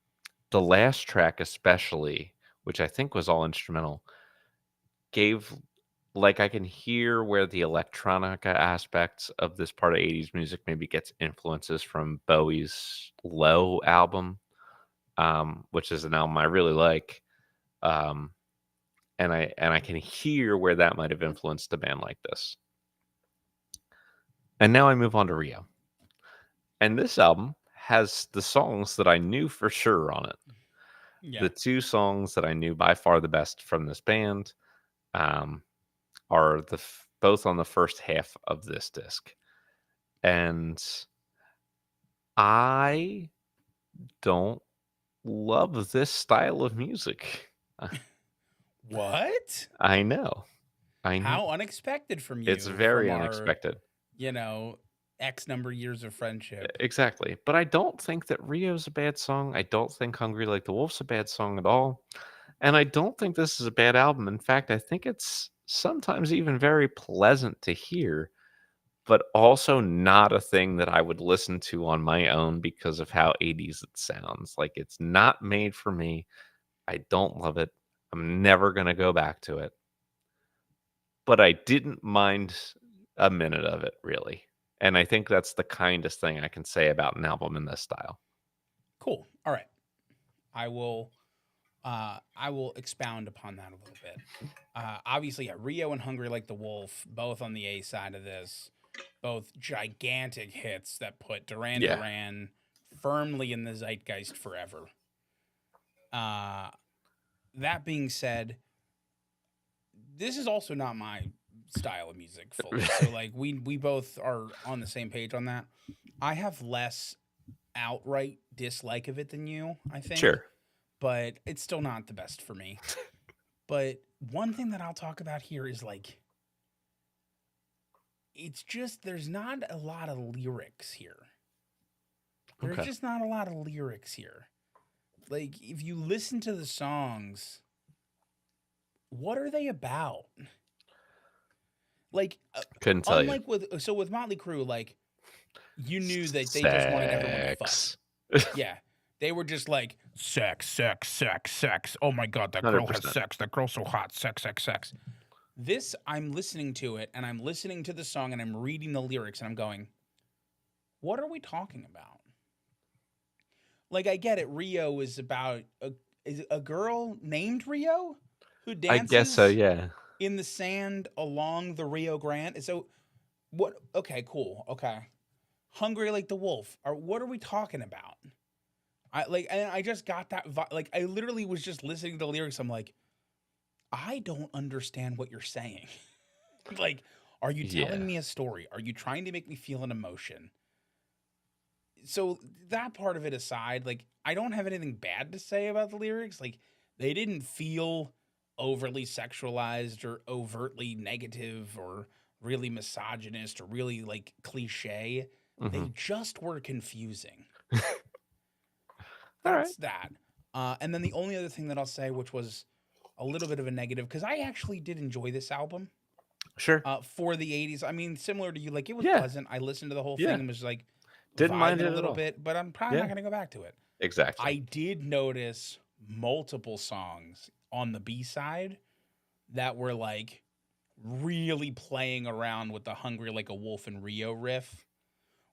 the last track especially, which I think was all instrumental, gave like I can hear where the electronica aspects of this part of 80s music maybe gets influences from Bowie's Low album, which is an album I really like. Um, and I can hear where that might have influenced a band like this. And now I move on to Rio. And this album has the songs that I knew for sure on it. Yeah. The two songs that I knew by far the best from this band um, are both on the first half of this disc, and I don't love this style of music. What? I know, I know. How unexpected from It's you very from our, unexpected. you know, X number of years of friendship. Exactly. But I don't think that Rio's a bad song. I don't think Hungry Like the Wolf's a bad song at all. And I don't think this is a bad album. In fact, I think it's sometimes even very pleasant to hear, but also not a thing that I would listen to on my own because of how 80s it sounds. Like it's not made for me. I don't love it. I'm never going to go back to it. But I didn't mind a minute of it, really. And I think that's the kindest thing I can say about an album in this style. Cool. All right. I will I will expound upon that a little bit. Obviously, yeah, Rio and Hungry Like the Wolf, both on the A side of this, both gigantic hits that put Duran Yeah. Duran firmly in the zeitgeist forever. Uh, that being said, this is also not my style of music fully. So like we both are on the same page on that. I have less outright dislike of it than you, I think, Sure. but it's still not the best for me. But one thing that I'll talk about here is like it's just there's not a lot of lyrics here. There's Okay. just not a lot of lyrics here. Like if you listen to the songs, what are they about? Like Couldn't tell you. unlike with Motley Crue, like you knew that they just wanted everyone to fuck. Sex. Yeah. They were just like sex, sex, sex, sex. Oh my god, that girl has 100%. sex. That girl's so hot. Sex, sex, sex. This I'm listening to it and I'm listening to the song and I'm reading the lyrics and I'm going, what are we talking about? Like I get it. Rio is a girl named Rio who I guess so, dances yeah. in the sand along the Rio Grande. So what? Okay, cool. Okay, Hungry Like the Wolf. Or what are we talking about? And I just got that. Like I literally was just listening to the lyrics. I'm like, I don't understand what you're saying. Like, are you telling Yeah. me a story? Are you trying to make me feel an emotion? So that part of it aside, like I don't have anything bad to say about the lyrics. Like they didn't feel overly sexualized or overtly negative or really misogynist or really like cliche. They Mhm. just were confusing. Alright. That's that. And then the only other thing that I'll say, which was a little bit of a negative, because I actually did enjoy this album Sure. for the 80s. I mean, similar to you, like it was Yeah. pleasant. I listened to the whole Yeah. thing and was like Didn't mind vibing a it at little all. bit, but I'm probably not Yeah. going to go back to it. Exactly. I did notice multiple songs on the B side that were like really playing around with the Hungry Like a Wolf and Rio riff,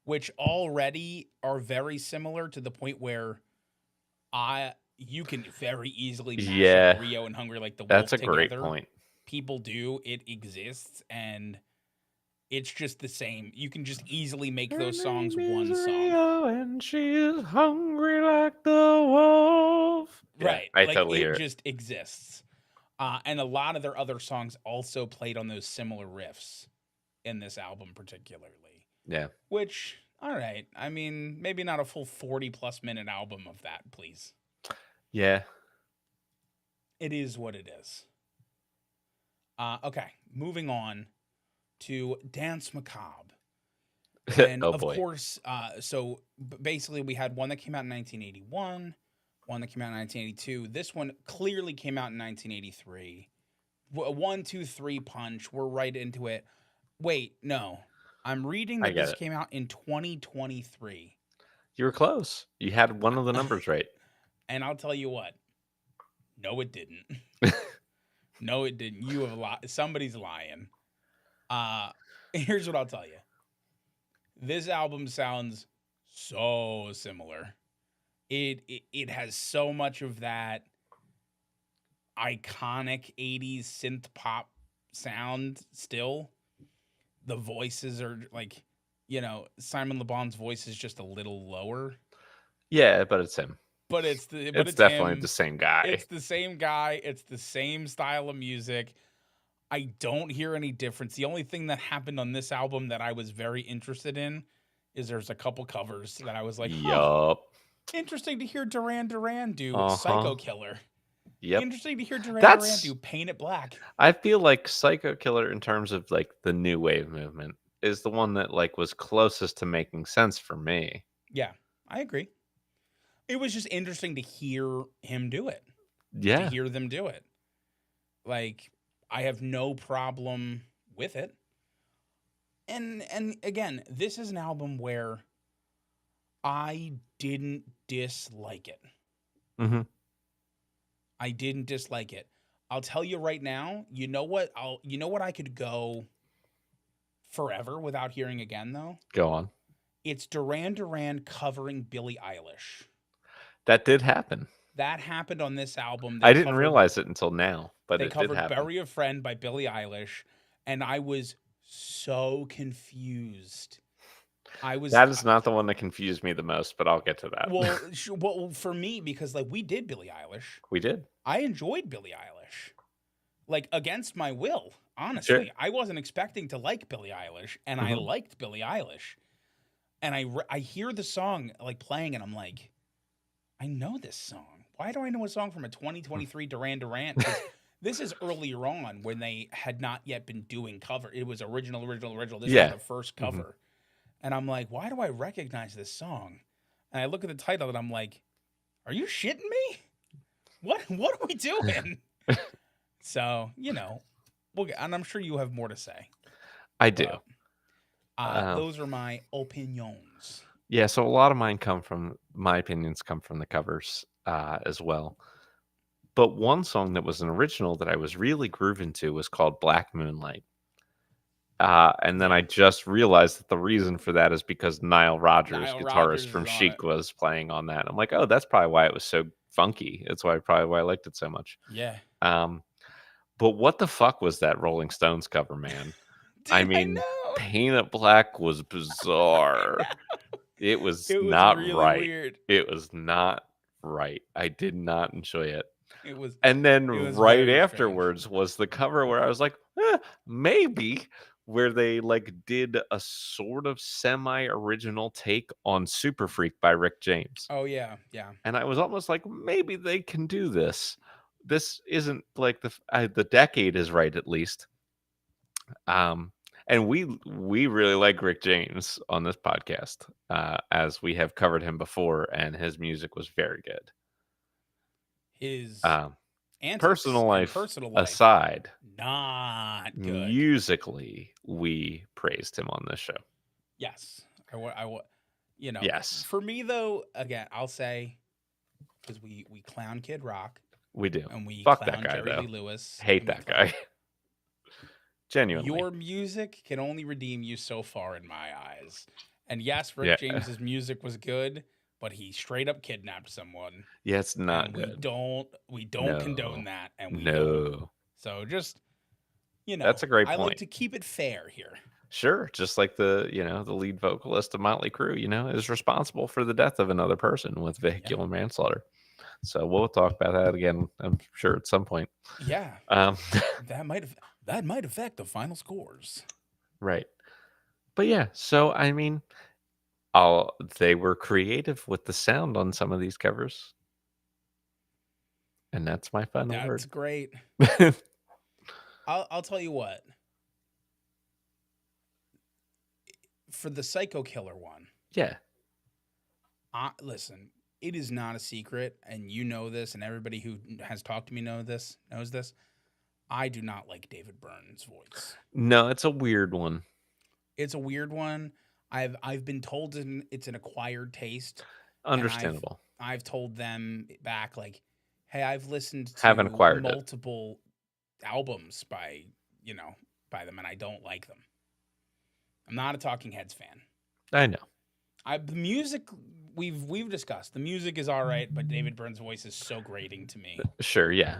which already are very similar to the point where you can very easily mash up Yeah. Rio and Hungry Like the That's Wolf a great together. point. People do, it exists, and it's just the same. You can just easily make Her those songs name is one song. Rio, and she is hungry like the wolf. Yeah, Right. I Like totally it hear it. just exists. And a lot of their other songs also played on those similar riffs in this album, particularly. Yeah. Which, all right. I mean, maybe not a full 40 plus minute album of that, please. Yeah. It is what it is. Okay. Moving on to Dance Macabre. And Oh of boy. course, basically, we had one that came out in 1981, one that came out in 1982. This one clearly came out in 1983. One, two, three punch. We're right into it. Wait, no. I'm reading I that get this it. came out in 2023. You were close. You had one of the numbers right. And I'll tell you what. No, it didn't. No, it didn't. You have lied. Somebody's lying. Uh, here's what I'll tell you. This album sounds so similar. It has so much of that iconic 80s synth pop sound still. The voices are like, Simon Le Bon's voice is just a little lower. Yeah, but it's him. but It's it's definitely the him. same guy. It's the same guy. It's the same style of music. I don't hear any difference. The only thing that happened on this album that I was very interested in is there's a couple covers that I was like, huh, Yup. interesting to hear Duran Duran do Uh-huh. Psycho Killer. Yep. Interesting to hear Duran Duran That's do Paint It Black. I feel like Psycho Killer in terms of like the new wave movement is the one that like was closest to making sense for me. Yeah, I agree. It was just interesting to hear him do it, to Yeah. hear them do it. Like, I have no problem with it. And again, this is an album where I didn't dislike it. Mm-hmm. I didn't dislike it. I'll tell you right now, you know what I could go forever without hearing again though? Go on. It's Duran Duran covering Billie Eilish. That did happen. That happened on this album. I didn't realize it until now, but They it did covered happen. Bury a Friend by Billie Eilish, and I was so confused. I was That is not the one that confused me the most, but I'll get to that. well for me because like we did Billie Eilish. We did. I enjoyed Billie Eilish. Like against my will, Sure. honestly. I wasn't expecting to like Billie Eilish, and I Mhm. liked Billie Eilish. And I hear the song like playing, and I'm like, I know this song. Why do I know a song from a 2023 Duran Duran? Because this is earlier on when they had not yet been doing cover. It was original. This was Yeah. the first Mhm. cover. And I'm like, why do I recognize this song? And I look at the title and I'm like, are you shitting me? What are we doing? So, and I'm sure you have more to say. I do. Those are my opinions. Yeah, so a lot of my opinions come from the covers as well. But one song that was an original that I was really grooving to was called Black Moonlight. And then Yeah. I just realized that the reason for that is because Nile Rodgers, Nile guitarist Rodgers from is on it. Chic, was playing on that. I'm like, oh, that's probably why it was so funky. That's probably why I liked it so much. Yeah. But what the fuck was that Rolling Stones cover, man? Dude, I I mean, know. Paint It Black was bizarre. It was It was not really right. weird. It was not right. I did not enjoy it. It was And then right very afterwards was the cover where I was like, maybe, where they like did a sort of semi-original take on Super Freak by Rick James. Oh yeah, yeah. And I was almost like, maybe they can do this. This isn't like the decade is right at least. And we really like Rick James on this podcast, as we have covered him before, and his music was very good. His Personal life personal life aside, not good. musically, we praised him on this show. Yes, Yes, For me though, again, I'll say because we clown Kid Rock, we do. and we Fuck clown that guy, Jerry though. Lee Lewis. Hate that guy. Genuinely. Your music can only redeem you so far in my eyes. And yes, Rick James's music was good, but he straight up kidnapped someone. Yeah, it's not and good. We don't condone that. And we no. don't. So just that's a great I point. like to keep it fair here. Sure, just like the lead vocalist of Motley Crue, is responsible for the death of another person with vehicular manslaughter. So we'll talk about that again, I'm sure, at some point. Yeah. that might affect the final scores. Right. But yeah, so I mean, they were creative with the sound on some of these covers. And that's my final word. That's great. I'll tell you what. For the Psycho Killer one. Yeah. Listen, it is not a secret, and you know this, and everybody who has talked to me knows this. I do not like David Byrne's voice. No, it's a weird one. It's a weird one. I've been told it's an acquired taste. Understandable. I've told them back like, hey, I've listened to Haven't acquired multiple albums by them, and I don't like them. I'm not a Talking Heads fan. I know. The music we've discussed. The music is all right, but David Byrne's voice is so grating to me. Sure, yeah.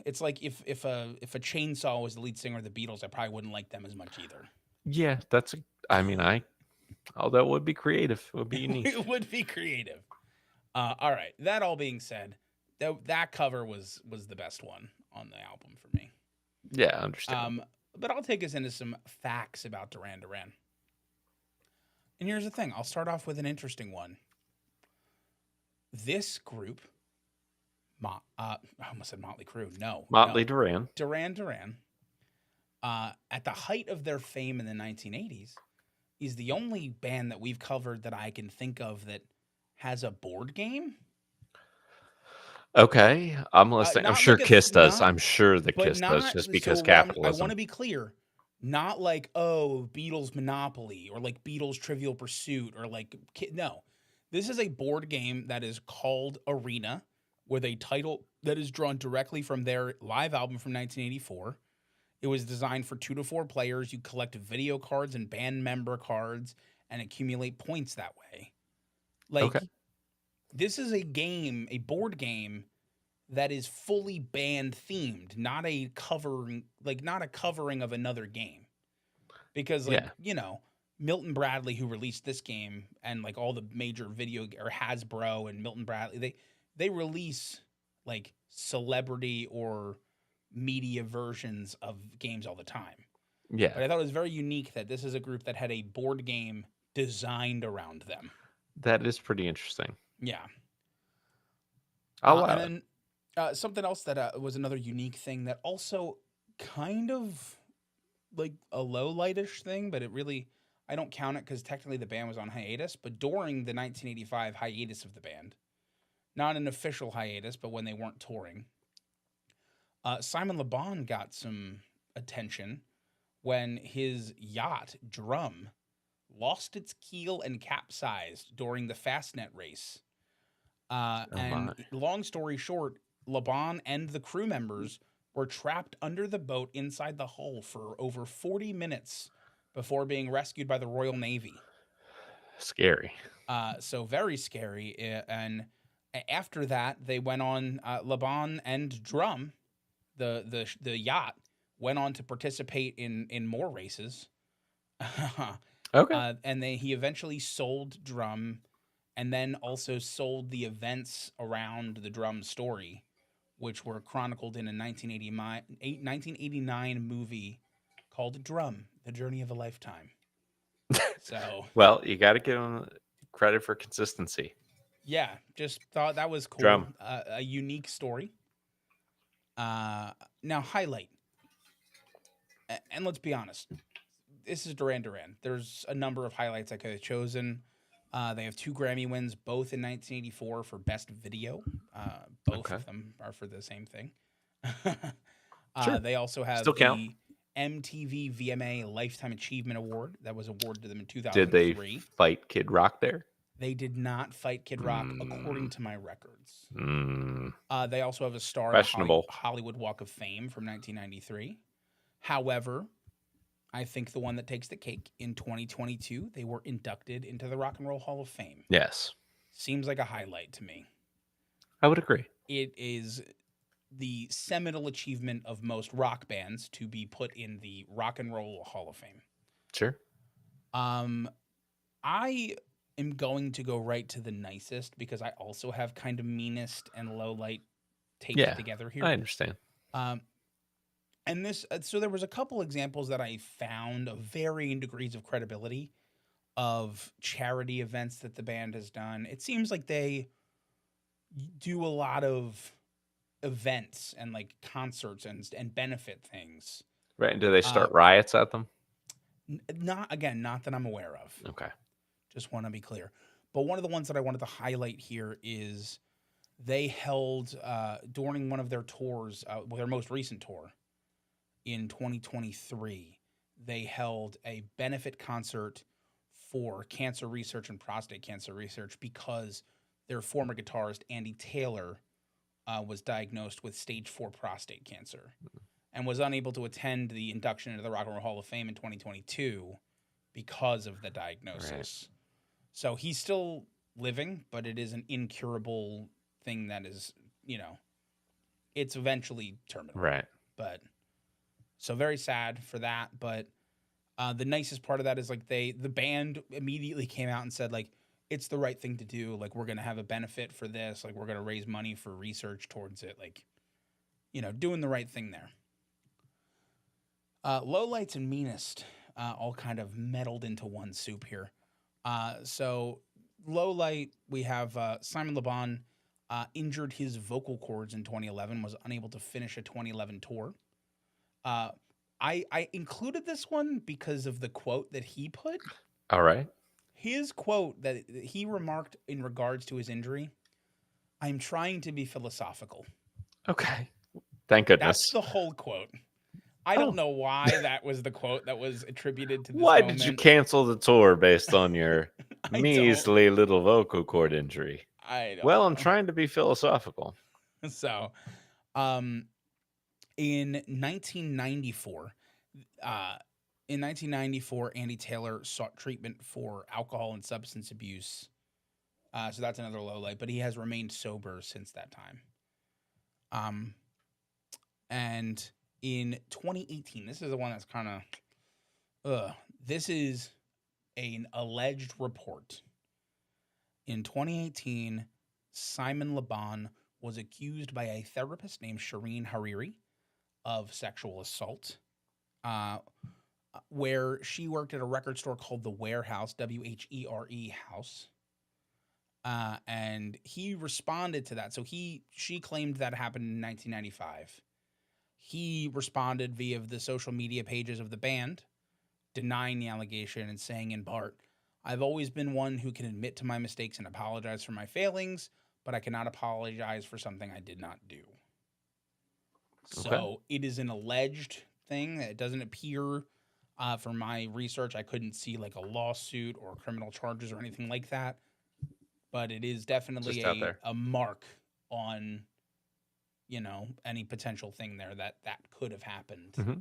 It's like if a Chainsaw was the lead singer of the Beatles, I probably wouldn't like them as much either. Yeah, I Although it would be creative. It would be unique. It would be creative. All right. That all being said, that cover was the best one on the album for me. Yeah, understandable. But I'll take us into some facts about Duran Duran. And here's the thing. I'll start off with an interesting one. This group, I almost said Motley Crue. Motley Duran. Duran Duran, at the height of their fame in the 1980s, is the only band that we've covered that I can think of that has a board game. Okay, I'm listening. I'm Not sure like Kiss does. not, I'm sure the but Kiss does, not. just So because what I want capitalism. to be clear, not like Beatles Monopoly or like Beatles Trivial Pursuit or like no. This is a board game that is called Arena, with a title that is drawn directly from their live album from 1984. It was designed for 2 to 4 players. You collect video cards and band member cards and accumulate points that way. Like, Okay. this is a game, a board game that is fully band themed, not a covering of another game. Because Yeah. Milton Bradley, who released this game, and like all the major or Hasbro and Milton Bradley, they release like celebrity or media versions of games all the time. Yeah. But I thought it was very unique that this is a group that had a board game designed around them. That is pretty interesting. Yeah. I'll allow it. And then something else that was another unique thing that also kind of like a low lightish thing, but I don't count it because technically the band was on hiatus. But during the 1985 hiatus of the band, not an official hiatus, but when they weren't touring, Simon Le Bon got some attention when his yacht, Drum, lost its keel and capsized during the Fastnet race. And long story short, Le Bon and the crew members were trapped under the boat inside the hull for over 40 minutes before being rescued by the Royal Navy. Scary. So very scary. And after that, they went on, Le Bon and Drum, the yacht, went on to participate in more races. Okay. And he eventually sold Drum, and then also sold the events around the Drum story, which were chronicled in a 1989 movie called Drum: The Journey of a Lifetime. So, well, you got to give him credit for consistency. Yeah, just thought that was cool. Drum. A unique story. Now, highlight. And let's be honest. This is Duran Duran. There's a number of highlights I could have chosen. They have 2 Grammy wins, both in 1984 for Best Video. Both of them are for the same thing. Sure. They also have Still the count. MTV VMA Lifetime Achievement Award that was awarded to them in 2003. Did they fight Kid Rock there? They did not fight Kid Rock, according to my records. Mm. They also have a star in Hollywood Walk of Fame from 1993. However, I think the one that takes the cake, in 2022, they were inducted into the Rock and Roll Hall of Fame. Yes. Seems like a highlight to me. I would agree. It is the seminal achievement of most rock bands to be put in the Rock and Roll Hall of Fame. Sure. I am going to go right to the nicest because I also have kind of meanest and low light taped together here. I understand. And this, so there was a couple examples that I found of varying degrees of credibility of charity events that the band has done. It seems like they do a lot of events and like concerts and benefit things. Right. And do they start riots at them? Not that I'm aware of. Okay. Just want to be clear. But one of the ones that I wanted to highlight here is they held during one of their tours, their most recent tour in 2023, they held a benefit concert for cancer research and prostate cancer research because their former guitarist, Andy Taylor, was diagnosed with stage 4 prostate cancer and was unable to attend the induction into the Rock and Roll Hall of Fame in 2022 because of the diagnosis. Right. So he's still living, but it is an incurable thing that is, it's eventually terminal. Right. But so very sad for that. But The nicest part of that is like the band immediately came out and said like it's the right thing to do. Like we're gonna have a benefit for this. Like we're gonna raise money for research towards it. Like doing the right thing there. Lowlights and meanest all kind of melded into one soup here. So low light, we have Simon Le Bon injured his vocal cords in 2011, was unable to finish a 2011 tour. Uh, I included this one because of the quote that he put. All right. His quote that he remarked in regards to his injury, I'm trying to be philosophical. Okay. Thank That's goodness. the whole quote. I don't Oh, know why that was the quote that was attributed to this why did you moment. cancel the tour based on your I don't. measly little vocal cord injury? I don't Well, I'm know. trying to be philosophical. So, um, in 1994, uh, in 1994, Andy Taylor sought treatment for alcohol and substance abuse. So that's another low light, but he has remained sober since that time. Um, and in 2018, this is the one that's kind of, this is an alleged report. In 2018, Simon Le Bon was accused by a therapist named Shireen Hariri of sexual assault, uh, where she worked at a record store called The Warehouse, WHERE House. And he responded to that. So she claimed that happened in 1995. He responded via the social media pages of the band, denying the allegation and saying in part, I've always been one who can admit to my mistakes and apologize for my failings, but I cannot apologize for something I did not do. Okay. So it is an alleged thing that doesn't appear from my research. I couldn't see like a lawsuit or criminal charges or anything like that, but it is Just out definitely there. a mark on any potential thing there that could have happened. Hmm.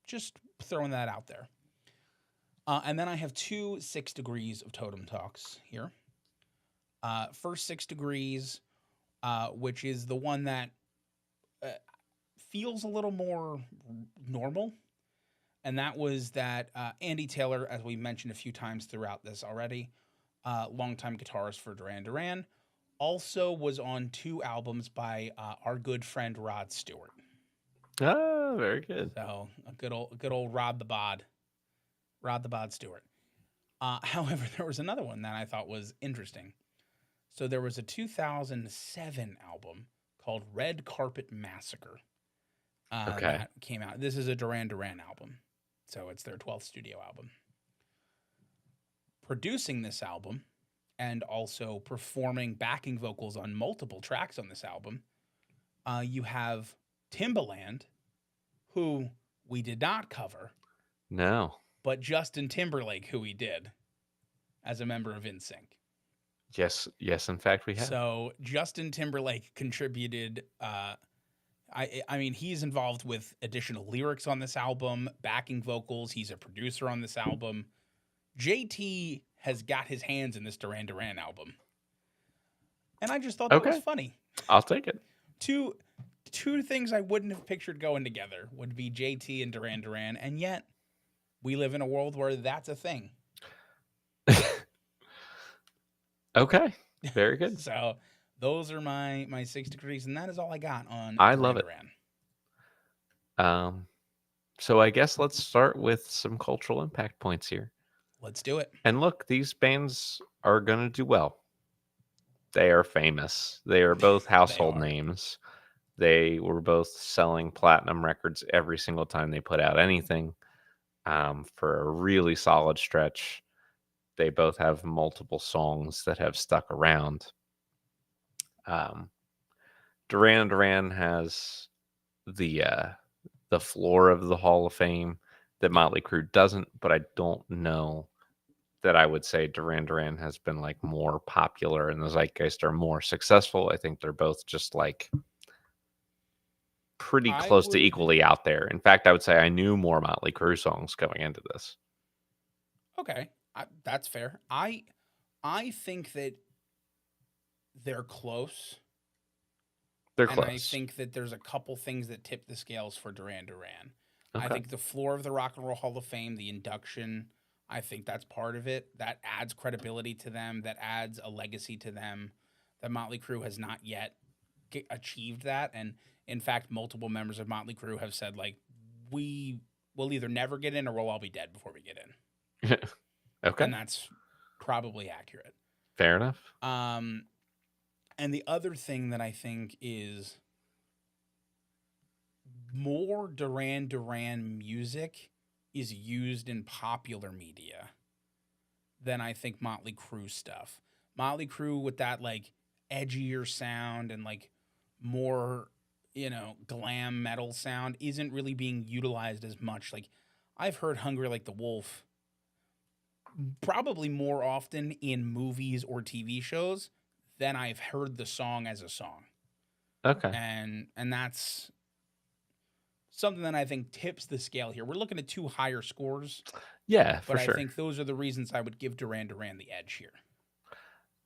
Just throwing that out there. And then I have 2 6 degrees of totem talks here. First 6 degrees, which is the one that uh, feels a little more normal. And that was that Andy Taylor, as we mentioned a few times throughout this already, longtime guitarist for Duran Duran, also was on 2 albums by our good friend Rod Stewart. Ah, very good. So a good old Rod the Bod Stewart. However, there was another one that I thought was interesting. So there was a 2007 album called Red Carpet Massacre Okay. that came out. This is a Duran Duran album, so it's their 12th studio album. Producing this album and also performing backing vocals on multiple tracks on this album, you have Timbaland, who we did not cover, No. but Justin Timberlake, who we did as a member of NSYNC. Yes. Yes. In fact, we have. So Justin Timberlake contributed. I mean, he's involved with additional lyrics on this album, backing vocals. He's a producer on this album. JT has got his hands in this Duran Duran album, and I just thought that was Okay. funny. I'll take it. Two things I wouldn't have pictured going together would be JT and Duran Duran, and yet we live in a world where that's a thing. Okay. Very good. So those are my 6 degrees, and that is all I got on I love Duran it. Duran. So I guess let's start with some cultural impact points here. Let's do it. And look, these bands are going to do well. They are famous. They are both They household are. names. They were both selling platinum records every single time they put out anything for a really solid stretch. They both have multiple songs that have stuck around. Um, Duran Duran has the floor of the Hall of Fame that Yep. Motley Crue doesn't, but I don't know that I would say Duran Duran has been like more popular and the zeitgeist are more successful. I think they're both just like pretty I close to would. equally out there. In fact, I would say I knew more Motley Crue songs going into this. Okay, that's fair. I think that they're close, They're and I close. think that there's a couple things that tip the scales for Duran Duran. I Okay. think the floor of the Rock and Roll Hall of Fame, the induction, I think that's part of it. That adds credibility to them. That adds a legacy to them. The Motley Crue has not yet achieved that, and in fact, multiple members of Motley Crue have said like, we will either never get in or we'll all be dead before we get in, Okay. and that's probably accurate. Fair enough. Um, and the other thing that I think is more Duran Duran music is used in popular media than I think Motley Crue stuff. Motley Crue with that like edgier sound and like more, glam metal sound isn't really being utilized as much. Like I've heard Hungry Like the Wolf probably more often in movies or TV shows than I've heard the song as a song. Okay. And that's something that I think tips the scale here. We're looking at two higher scores, Yeah, but for I sure. think those are the reasons I would give Duran Duran the edge here.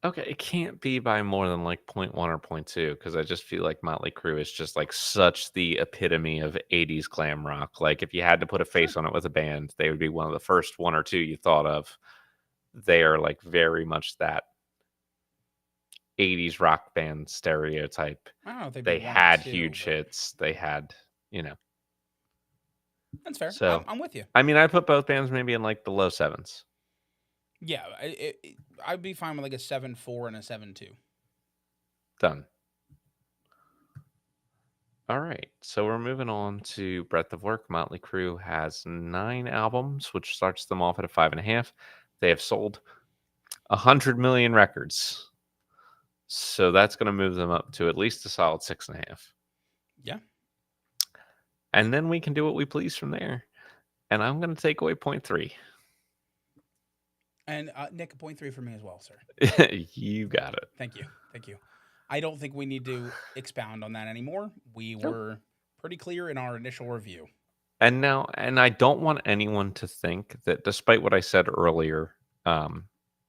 Okay, it can't be by more than like point 0.1 or point 0.2 because I just feel like Motley Crue is just like such the epitome of 80's glam rock. Like if you had to put a Sure. face on it with a band, they would be one of the first one or two you thought of. They are like very much that 80's rock band stereotype. I don't know if they'd be They one or had two, huge but hits. They had, you know. that's fair. So, I'm with you. I mean, I put both bands maybe in like the low sevens. Yeah, I'd be fine with like a 7.4 and a 7.2. Done. All right, so we're moving on to breadth of work. Motley Crue has 9 albums, which starts them off at a 5.5. They have sold 100 million records, so that's going to move them up to at least a solid 6.5. Yeah. And then we can do what we please from there. And I'm going to take away point 0.3. And Nick, a 0.3 for me as well, sir. You got it. Thank you. Thank you. I don't think we need to expound on that anymore. We Nope. were pretty clear in our initial review. And I don't want anyone to think that, despite what I said earlier um,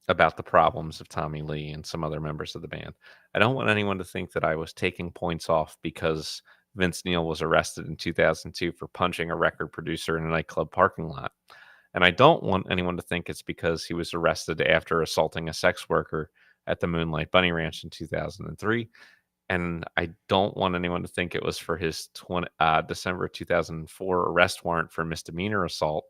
about the problems of Tommy Lee and some other members of the band, I don't want anyone to think that I was taking points off because Vince Neil was arrested in 2002 for punching a record producer in a nightclub parking lot. And I don't want anyone to think it's because he was arrested after assaulting a sex worker at the Moonlight Bunny Ranch in 2003. And I don't want anyone to think it was for his December 2004 arrest warrant for misdemeanor assault.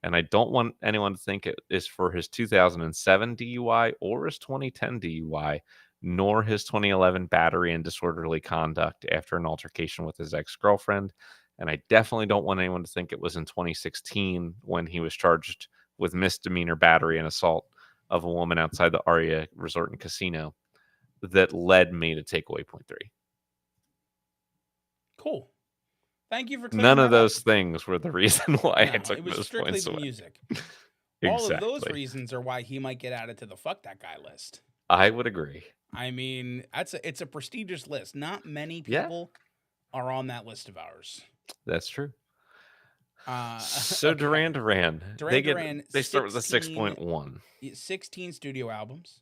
And I don't want anyone to think it is for his 2007 DUI or his 2010 DUI, nor his 2011 battery and disorderly conduct after an altercation with his ex girlfriend. And I definitely don't want anyone to think it was in 2016 when he was charged with misdemeanor battery and assault of a woman outside the Aria Resort and Casino that led me to take away point 0.3. Cool. Thank you for None clearing of that up. those things were the reason why I No, took it was those strictly points the away. music. All of those Exactly. reasons are why he might get added to the fuck that guy list. I would agree. I mean, it's a prestigious list. Not many Yeah, people are on that list of ours. that's true. So Okay. Duran, Duran Duran, they start with a 16, 6.1. 16 studio albums.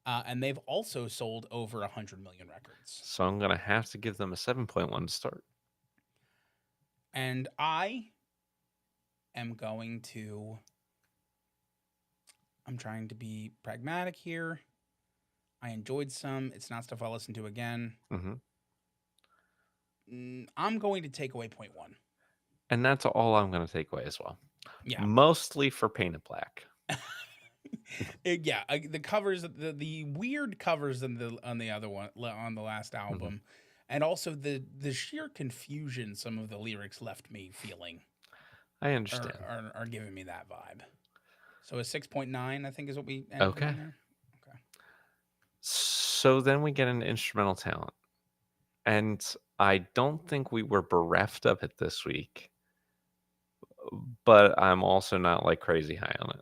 And they've also sold over 100 million records. So I'm gonna have to give them a 7.1 to start. And I am I'm trying to be pragmatic here. I enjoyed some. It's not stuff I'll listen to again. Mm-hmm. I'm going to take away 0.1. And that's all I'm gonna take away as well. Yeah. Mostly for Painted Black. Yeah, the covers, the weird covers on the other one, on the last album, and also the sheer confusion some of the lyrics left me feeling. I understand. Are giving me that vibe. So a 6.9, I think, is what we ended Okay. on there. Okay. So then we get an instrumental talent. And I don't think we were bereft of it this week, but I'm also not like crazy high on it.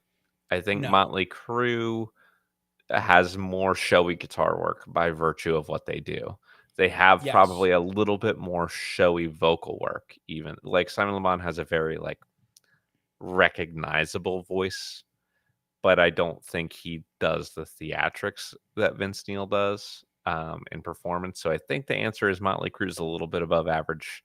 I think No. Motley Crue has more showy guitar work by virtue of what they do. They have Yes. probably a little bit more showy vocal work, even. Like Simon Le Bon has a very like recognizable voice, but I don't think he does the theatrics that Vince Neil does in performance. So I think the answer is Motley Crue's a little bit above average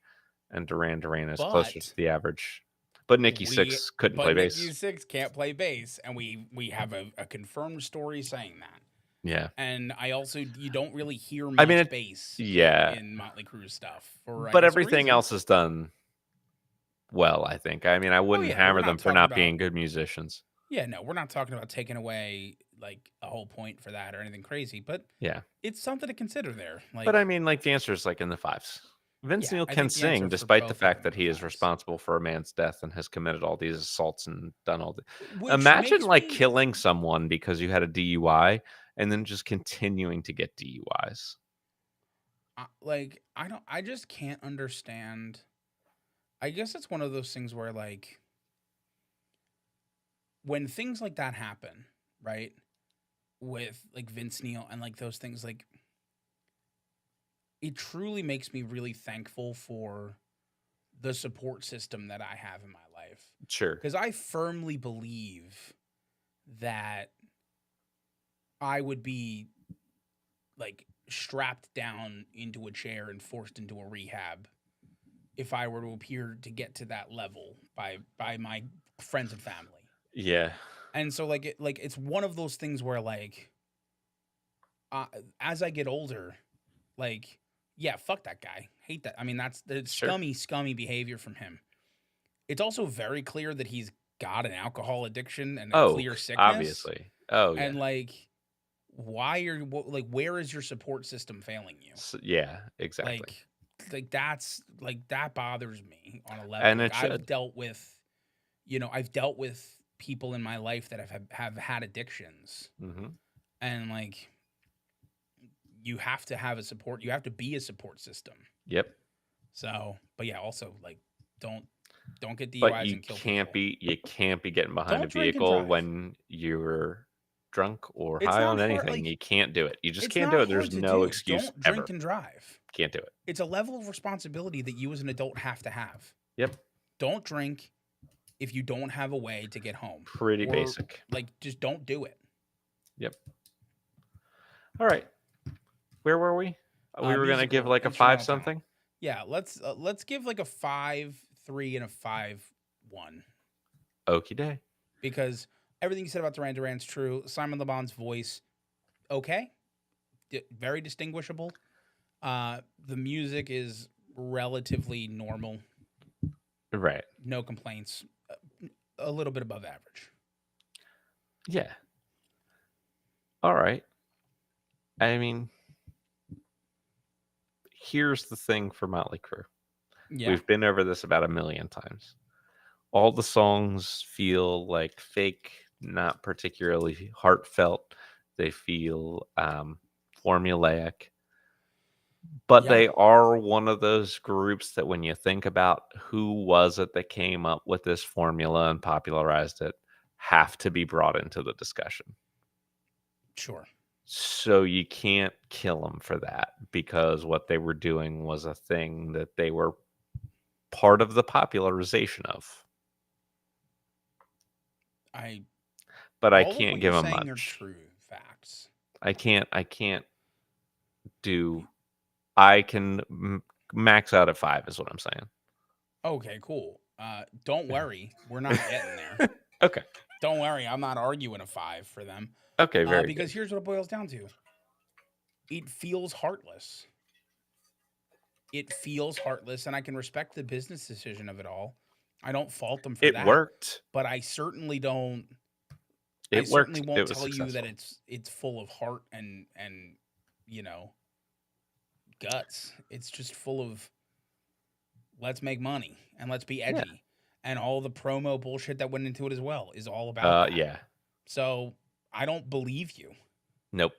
and Duran Duran is closer to But the average. But Nikki we Sixx couldn't but play Nikki bass. Six can't play bass, and we have a confirmed story saying that. Yeah. And I also you don't really hear I mean, much bass yeah. in Motley Crue's stuff for I But guess a everything reason. else is done well, I think. I mean, I Oh wouldn't yeah, we're hammer not them for talking not about being good musicians. yeah, no, we're not talking about taking away like a whole point for that or anything crazy, but Yeah. it's something to consider there. But I Like, mean, like, the answer is like in the fives. Vince yeah, Neil I can think the answer sing for despite the both of fact them that are he is fives, responsible for a man's death and has committed all these assaults and done all the. which Imagine makes like me killing someone because you had a DUI and then just continuing to get DUIs. like I just can't understand. I guess it's one of those things where like when things like that happen, right? With like Vince Neil and like those things like it truly makes me really thankful for the support system that I have in my life Sure. because I firmly believe that I would be like strapped down into a chair and forced into a rehab if I were to appear to get to that level by my friends and family. Yeah. And so like it's one of those things where like uh, as I get older, like yeah, fuck that guy. Hate that. I mean, that's the Sure. scummy behavior from him. It's also very clear that he's got an alcohol addiction and a Oh, clear sickness. obviously. Oh, yeah. And like, why are like where is your support system failing you? Yeah, exactly. Like, that's like that bothers me on a level. And Like it I've should. dealt with, I've dealt with people in my life that have had addictions, Hmm. and like you have to have a support. You have to be a support system. Yep. So, but yeah, also like don't don't get But DUIs and kill people. you can't be getting behind a Don't drink and vehicle drive. when you're drunk or It's high not on hard. anything. Like You can't do it. You just it's can't do not it. There's hard to no do. excuse Don't drink ever. and drive. Can't do it. It's a level of responsibility that you as an adult have to have. Yep. Don't drink if you don't have a way to get home, Pretty or basic. like just don't do it. Yep. All right. Where were we? We were gonna give Musical like a five instrumental talent. something. Yeah, let's give like a 5-3 and a 5-1 Okie day. because everything you said about Duran Duran's true. Simon Le Bon's voice, okay, very distinguishable. The music is relatively normal, Right. no complaints, a little bit above average. Yeah. All right. I mean, here's the thing for Motley Crue. Yeah, We've been over this about a million times. All the songs feel like fake, not particularly heartfelt. They feel formulaic, but yeah, they are one of those groups that when you think about who was it that came up with this formula and popularized it, have to be brought into the discussion. sure. So you can't kill them for that because what they were doing was a thing that they were part of the popularization of. I But I All of can't what give you're them saying are much. true facts. I can't do. I can max out at 5 is what I'm saying. Okay, cool. Don't worry, we're not getting there. Okay. Don't worry, I'm not arguing a 5 for them. Okay, very Because good. here's what it boils down to: it feels heartless. It feels heartless, and I can respect the business decision of it all. I don't fault them for It that, worked. but I certainly don't. I It certainly worked. It won't was tell you that successful. it's full of heart and you know guts. It's just full of let's make money and let's be Yeah. edgy, and all the promo bullshit that went into it as well is all about that. Yeah. So I don't believe you. Nope.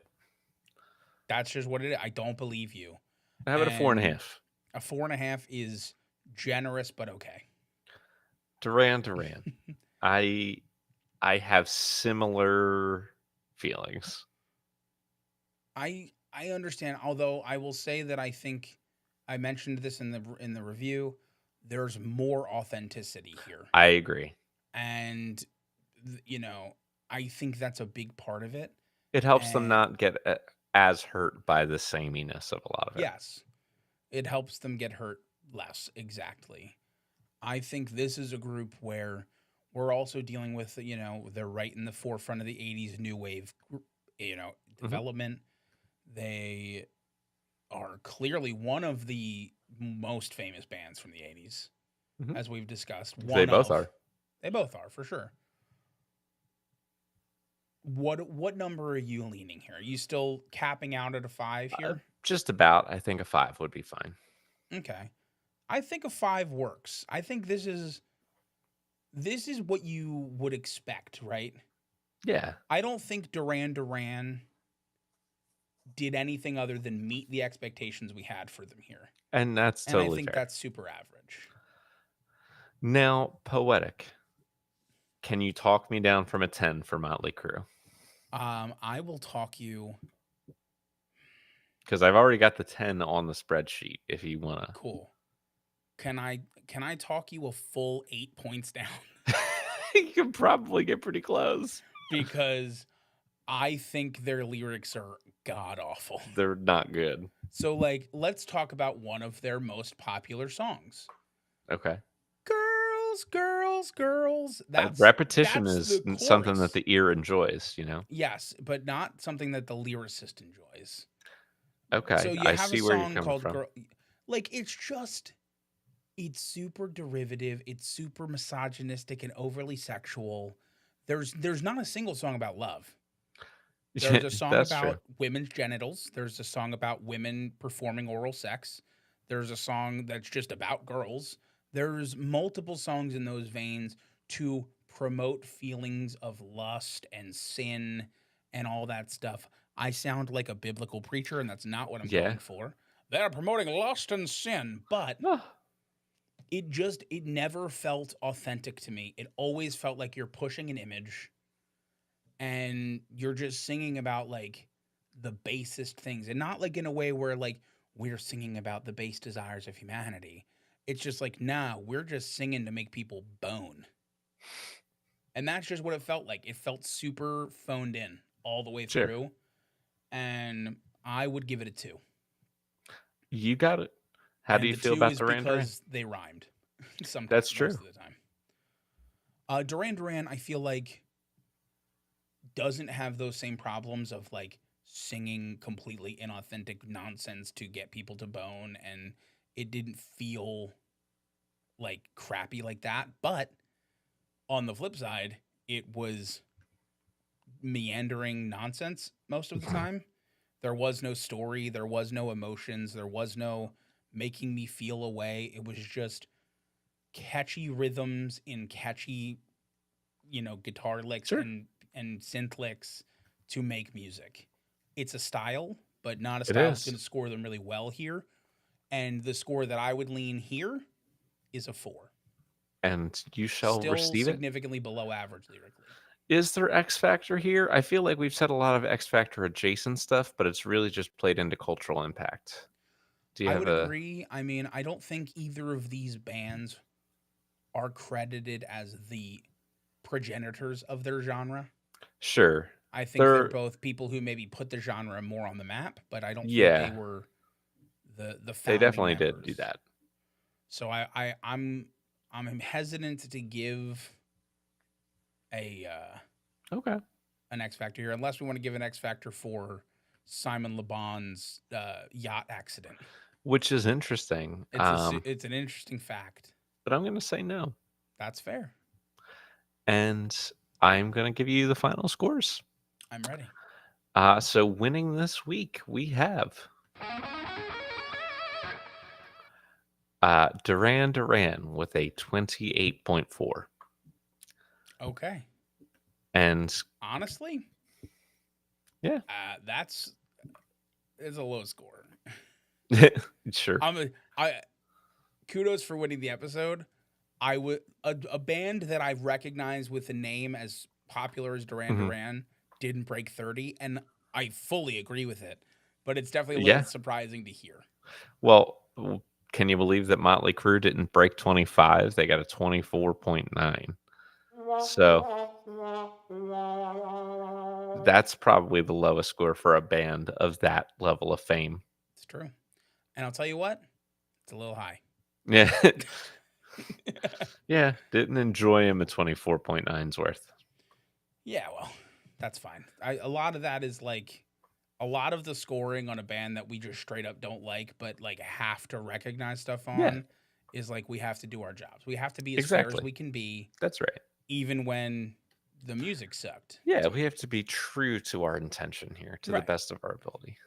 That's just what it is. I don't believe you. How about a And 4.5? a 4.5 is generous, but okay. Duran. I I have similar feelings. I understand. Although I will say that I think I mentioned this in the review. There's more authenticity here, I agree. and I think that's a big part of it. It helps them And not get as hurt by the sameness of a lot of it. yes, it helps them get hurt less, exactly. I think this is a group where we're also dealing with, they're right in the forefront of the 80s new wave, Hmm. development. They are clearly one of the most famous bands from the 80s, Hmm. as we've discussed. They One both of. are. They both are, for sure. What number are you leaning here? Are you still capping out at a 5 here? Just about. I think a 5 would be fine. Okay. I think a 5 works. I think this is what you would expect, right? Yeah, I don't think Duran Duran did anything other than meet the expectations we had for them here. and that's And I totally think fair. that's super average. Now, Poetic. Can you talk me down from a 10 for Motley Crue? I will talk you. Because I've already got the 10 on the spreadsheet if you want Cool. Can I talk you a full 8 points down? to. You can probably get pretty close. Because I think their lyrics are god awful. They're not good. So like, let's talk about one of their most popular songs. Okay. Girls, girls, girls. Repetition That's the is something that chorus. the ear enjoys. Yes, but not something that the lyricist enjoys. Okay, So you I have a see where you're song coming called from. Girl, like it's super derivative, it's super misogynistic and overly sexual. There's not a single song about love. There's a song That's true. about women's genitals, there's a song about women performing oral sex. There's a song that's just about girls. There's multiple songs in those veins to promote feelings of lust and sin and all that stuff. I sound like a biblical preacher, and that's not what I'm Yeah. going for. They're promoting lust and sin, but Oh, it never felt authentic to me. It always felt like you're pushing an image and you're just singing about like the basest things, and not like in a way where like we're singing about the base desires of humanity. It's just like, nah, we're just singing to make people bone. And that's just what it felt like. It felt super phoned in all the way sure. through. And I would give it a 2. You got it. How do And you the feel 2 about is Duran Duran? because they rhymed That's most true. of the time. Duran Duran, I feel like, doesn't have those same problems of like singing completely inauthentic nonsense to get people to bone, and it didn't feel like crappy like that. But on the flip side, it was meandering nonsense most of the time. There was no story, there was no emotions, there was no making me feel a way. It was just catchy rhythms in catchy, guitar licks Sure. and synth licks to make music. It's a style, but not a It style that's going is. to score them really well here. And the score that I would lean here is a 4. And you shall Still receive it. significantly below average lyrically. Is there X Factor here? I feel like we've said a lot of X Factor adjacent stuff, but it's really just played into cultural impact. Do you I have would a agree. I mean, I don't think either of these bands are credited as the progenitors of their genre. sure? I think they're They're both people who maybe put the genre more on the map, but I don't think they yeah, were the they founding definitely did do members. that. So I'm hesitant to give a Okay. an X factor here, unless we want to give an X factor for Simon Le Bon's yacht accident. Which is interesting. It's an interesting fact. But I'm gonna say no. That's fair. And I'm gonna give you the final scores. I'm ready. So winning this week, we have Duran Duran with a 28.4. Okay. And Honestly, yeah, that's is a low score. sure. I kudos for winning the episode. I would a band that I recognize with a name as popular as Duran Mhm. Duran didn't break 30, and I fully agree with it. But it's definitely a little Yeah. surprising to hear. Well, can you believe that Motley Crue didn't break 25? They got a 24.9. So that's probably the lowest score for a band of that level of fame. It's true. And I'll tell you what, it's a little high. Yeah. Yeah, didn't enjoy him at 24.9's worth. Yeah, well, that's fine. A lot of that is like a lot of the scoring on a band that we just straight up don't like, but like have to recognize stuff Yeah, on is like we have to do our jobs. We have to be as fair as exactly. we can be, That's right. even when the music sucked. Yeah, we have to be true to our intention here to the Right. best of our ability.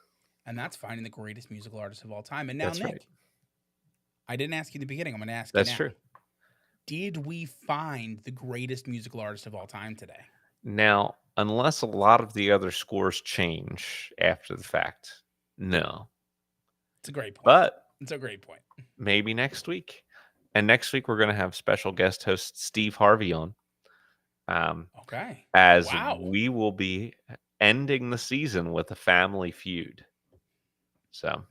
And that's finding the greatest musical artist of all time. And now, That's right. Nick, I didn't ask you in the beginning. I'm going to ask you That's now. true. Did we find the greatest musical artist of all time today? Now, unless a lot of the other scores change after the fact, no. It's a great point. But It's a great point. maybe next week. And next week, we're going to have special guest host Steve Harvey on. Okay. As Wow. we will be ending the season with a family feud. So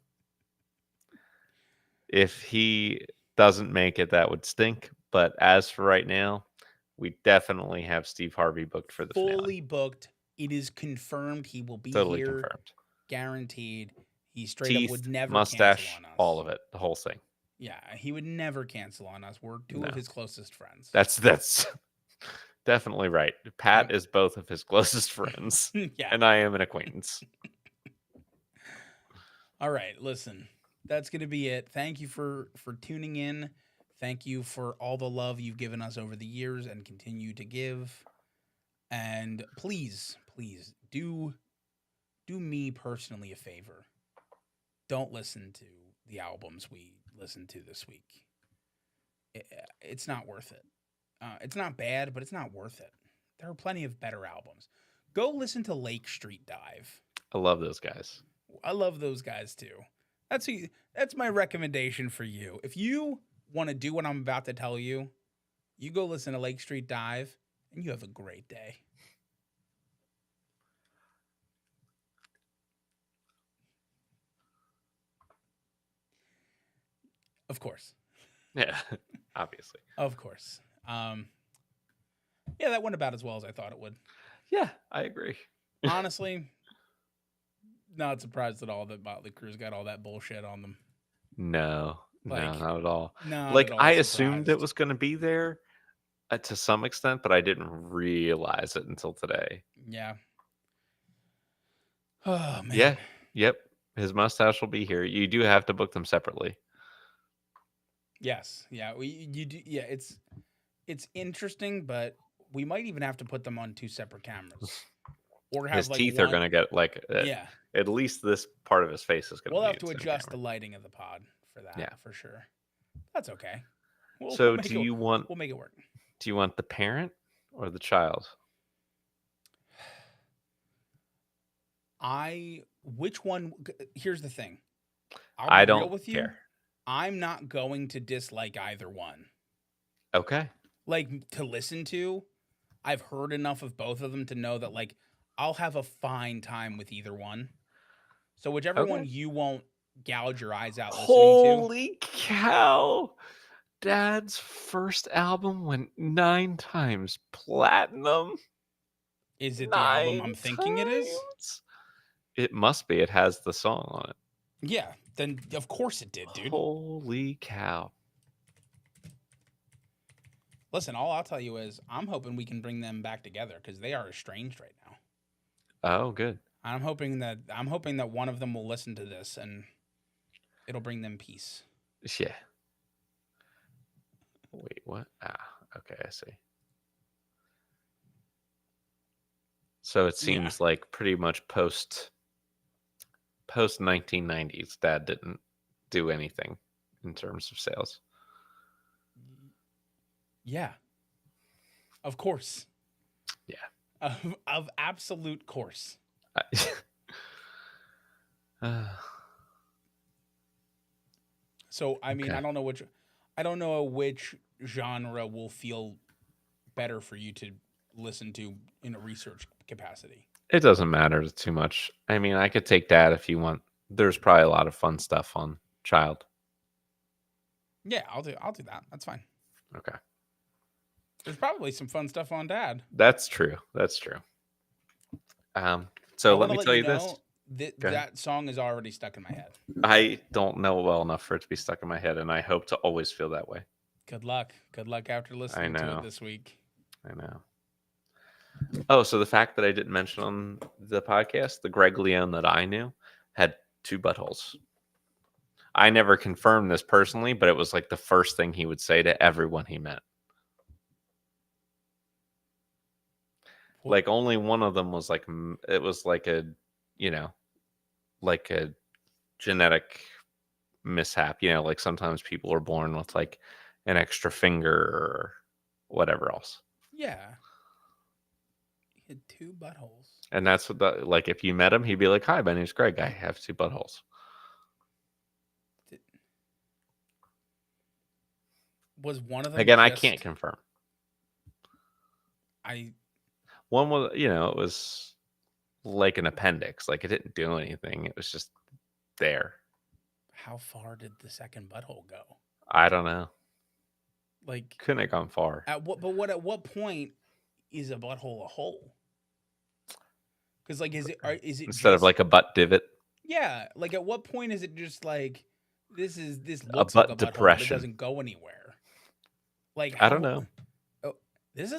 if he doesn't make it, that would stink. But as for right now, we definitely have Steve Harvey booked for the finale. Fully booked. It is confirmed he will be Totally here. confirmed. Guaranteed. He straight up Teeth, would never mustache, cancel on us. all of it, the whole thing. Yeah, he would never cancel on us. We're two of his closest friends. That's definitely right. Pat is both of his closest friends. Yeah. And I am an acquaintance. All right, listen. That's going to be it. Thank you for tuning in. Thank you for all the love you've given us over the years and continue to give. And please do me personally a favor. Don't listen to the albums we listened to this week. It's not worth it. It's not bad, but it's not worth it. There are plenty of better albums. Go listen to Lake Street Dive. I love those guys. I love those guys too. That's my recommendation for you. If you want to do what I'm about to tell you, you go listen to Lake Street Dive and you have a great day. Of course. Yeah, obviously. Of course. Yeah, that went about as well as I thought it would. Yeah, I agree. Honestly, not surprised at all that Motley Crue's got all that bullshit on them. No, Like, not at all. not Like, at all I assumed it surprised. was going to be there to some extent, but I didn't realize it until today. Yeah. Oh man. Yeah. Yep. His mustache will be here. You do have to book them separately. Yes. Yeah. You do. Yeah. It's interesting, but we might even have to put them on two separate cameras, or have His like teeth one. are going to get like Yeah. at least this part of his face is going We'll to be have to adjust the lighting of the pod for that. Yeah. For sure. That's okay. So We'll make it work. Do you want the parent or the child? Which one? Here's the thing. I I'll be real don't with you. care. I'm not going to dislike either one. Okay. Like, to listen to, I've heard enough of both of them to know that like I'll have a fine time with either one. So whichever one you won't gouge your eyes out listening to. Holy cow! Dad's first album went 9 times platinum. Is it the album I'm thinking it is? It must be. It has the song on it. Yeah, then of course it did, dude. Holy cow. Listen, all I'll tell you is I'm hoping we can bring them back together because they are estranged right now. Oh, good. I'm hoping that one of them will listen to this and it'll bring them peace. Yeah. Wait, what? Okay, I see. So it seems like pretty much post 1990s, Dad didn't do anything in terms of sales. Yeah. Of course. Yeah. Of absolute course. So I mean, Okay. I don't know which genre will feel better for you to listen to in a research capacity. It doesn't matter too much. I mean, I could take Dad if you want. There's probably a lot of fun stuff on Child. Yeah, I'll do that. That's fine. Okay. There's probably some fun stuff on Dad. That's true. So let me tell you this. Go ahead. that song is already stuck in my head. I don't know well enough for it to be stuck in my head, and I hope to always feel that way. Good luck. Good luck after I listening to it know. this week. I know. Oh, so the fact that I didn't mention on the podcast, the Greg Leone that I knew had 2 buttholes. I never confirmed this personally, but it was like the first thing he would say to everyone he met. What? Like only one of them was like it was like a, you know, like a genetic mishap. Like sometimes people are born with like an extra finger or whatever else. Yeah. He had 2 buttholes. And that's what like if you met him, he'd be like, "Hi, my name's Greg. I have 2 buttholes." Was one of them Again, I just can't confirm. I One was, it was like an appendix. Like it didn't do anything. It was just there. how far did the second butthole go? I don't know. Like Couldn't have gone far. at what point is a butthole a hole? Because like is it Instead of just like a butt divot, yeah, like at what point is it just like this a looks like a butt butthole but it depression. doesn't go anywhere? Like I don't how know. oh, this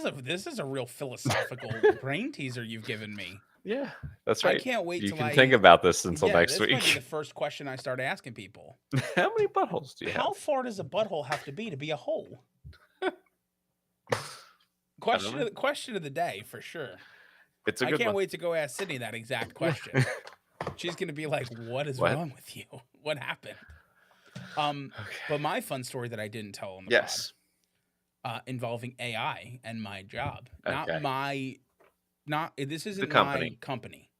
is a real philosophical brain teaser you've given me. Yeah, that's I right. can't wait You till can think about this until next this might be the week. first question I start asking people. How many buttholes do you How have? far does a butthole have to be a hole? I don't know. Question of the day for sure. It's a I good can't one. wait to go ask Sydney that exact question. She's gonna be like, "What is What? wrong with you? What happened?" Okay. But my fun story that I didn't tell on the Yes. pod, involving AI and my job, Okay. this isn't company. my company.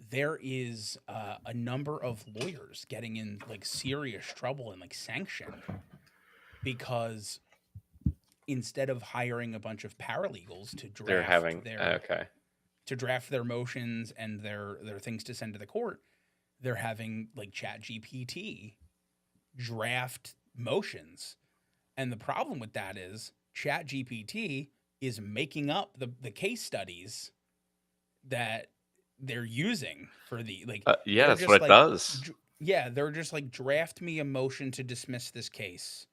There is a number of lawyers getting in like serious trouble and like sanctioned because instead of hiring a bunch of paralegals to They're having draft their motions and their things to send to the court, they're having like Chat GPT draft motions. And the problem with that is Chat GPT is making up the case studies that they're using for the like yeah, they're that's just what it like does. they're just like draft me a motion to dismiss this case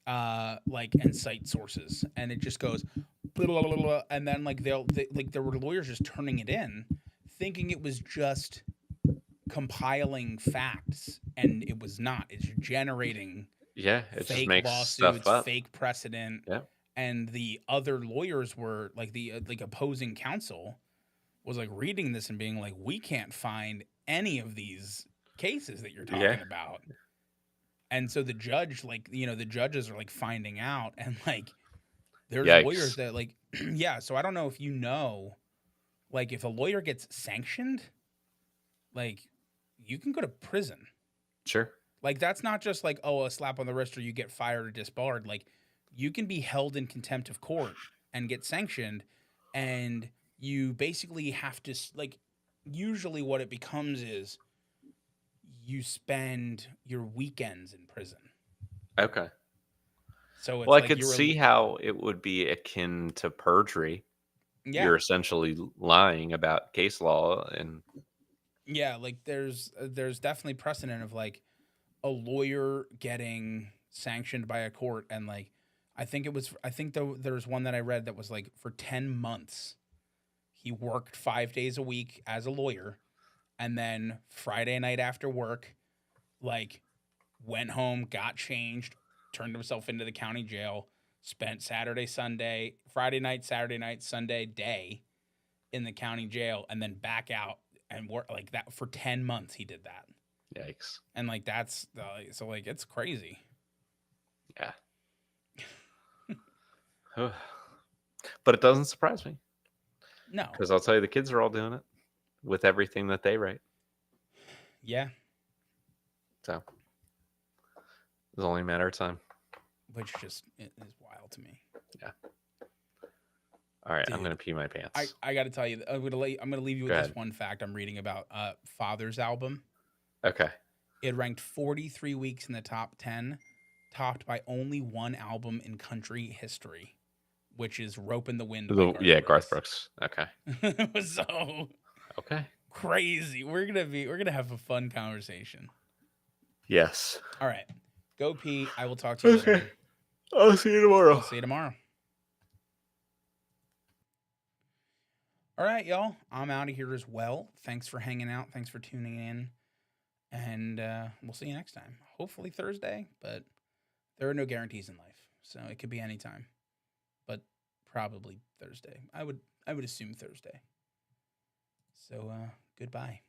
like and cite sources, and it just goes blah, blah, blah, blah, and then like like there were lawyers just turning it in thinking it was just compiling facts, and it was not. It's generating Yeah, it just fake makes stuff lawsuits, up. fake precedent. Yeah. And the other lawyers were like the like opposing counsel was like reading this and being like, we can't find any of these cases that you're Yeah. talking about. And so the judge, like, the judges are like finding out, and like there's lawyers Yikes. that like yeah, so I don't know if like if a lawyer gets sanctioned, like you can go to prison. Sure. Like that's not just like, oh, a slap on the wrist or you get fired or disbarred. Like you can be held in contempt of court and get sanctioned, and you basically have to like usually what it becomes is you spend your weekends in prison. Okay. So it's Well, I like could see how it would be akin to perjury. yeah. You're essentially lying about case law and Yeah, like there's definitely precedent of like a lawyer getting sanctioned by a court, and like I think there's one that I read that was like for 10 months he worked 5 days a week as a lawyer, and then Friday night after work like went home, got changed, turned himself into the county jail, spent Friday night, Saturday night, Sunday day in the county jail, and then back out and work like that for 10 months. He did that. yikes. And like that's so like it's crazy. Yeah. But it doesn't surprise me No. because I'll tell you, the kids are all doing it with everything that they write. Yeah. So it's only a matter of time. Which just is wild to me. Yeah. All right, Dude, I'm gonna pee my pants. I got to tell you, I'm gonna leave you with Go this ahead. one fact I'm reading about. Father's album. Okay. It ranked 43 weeks in the top 10, topped by only one album in country history, which is "Rope in the Wind" by Garth Garth Brooks. Okay. Brooks. So Okay. crazy. We're gonna have a fun conversation. Yes. All right. Go pee. I will talk to you soon. I'll see you tomorrow. I'll see you tomorrow. All right, y'all. I'm out of here as well. Thanks for hanging out. Thanks for tuning in. And we'll see you next time. Hopefully Thursday, but there are no guarantees in life. So it could be anytime. But probably Thursday. I would assume Thursday. So goodbye.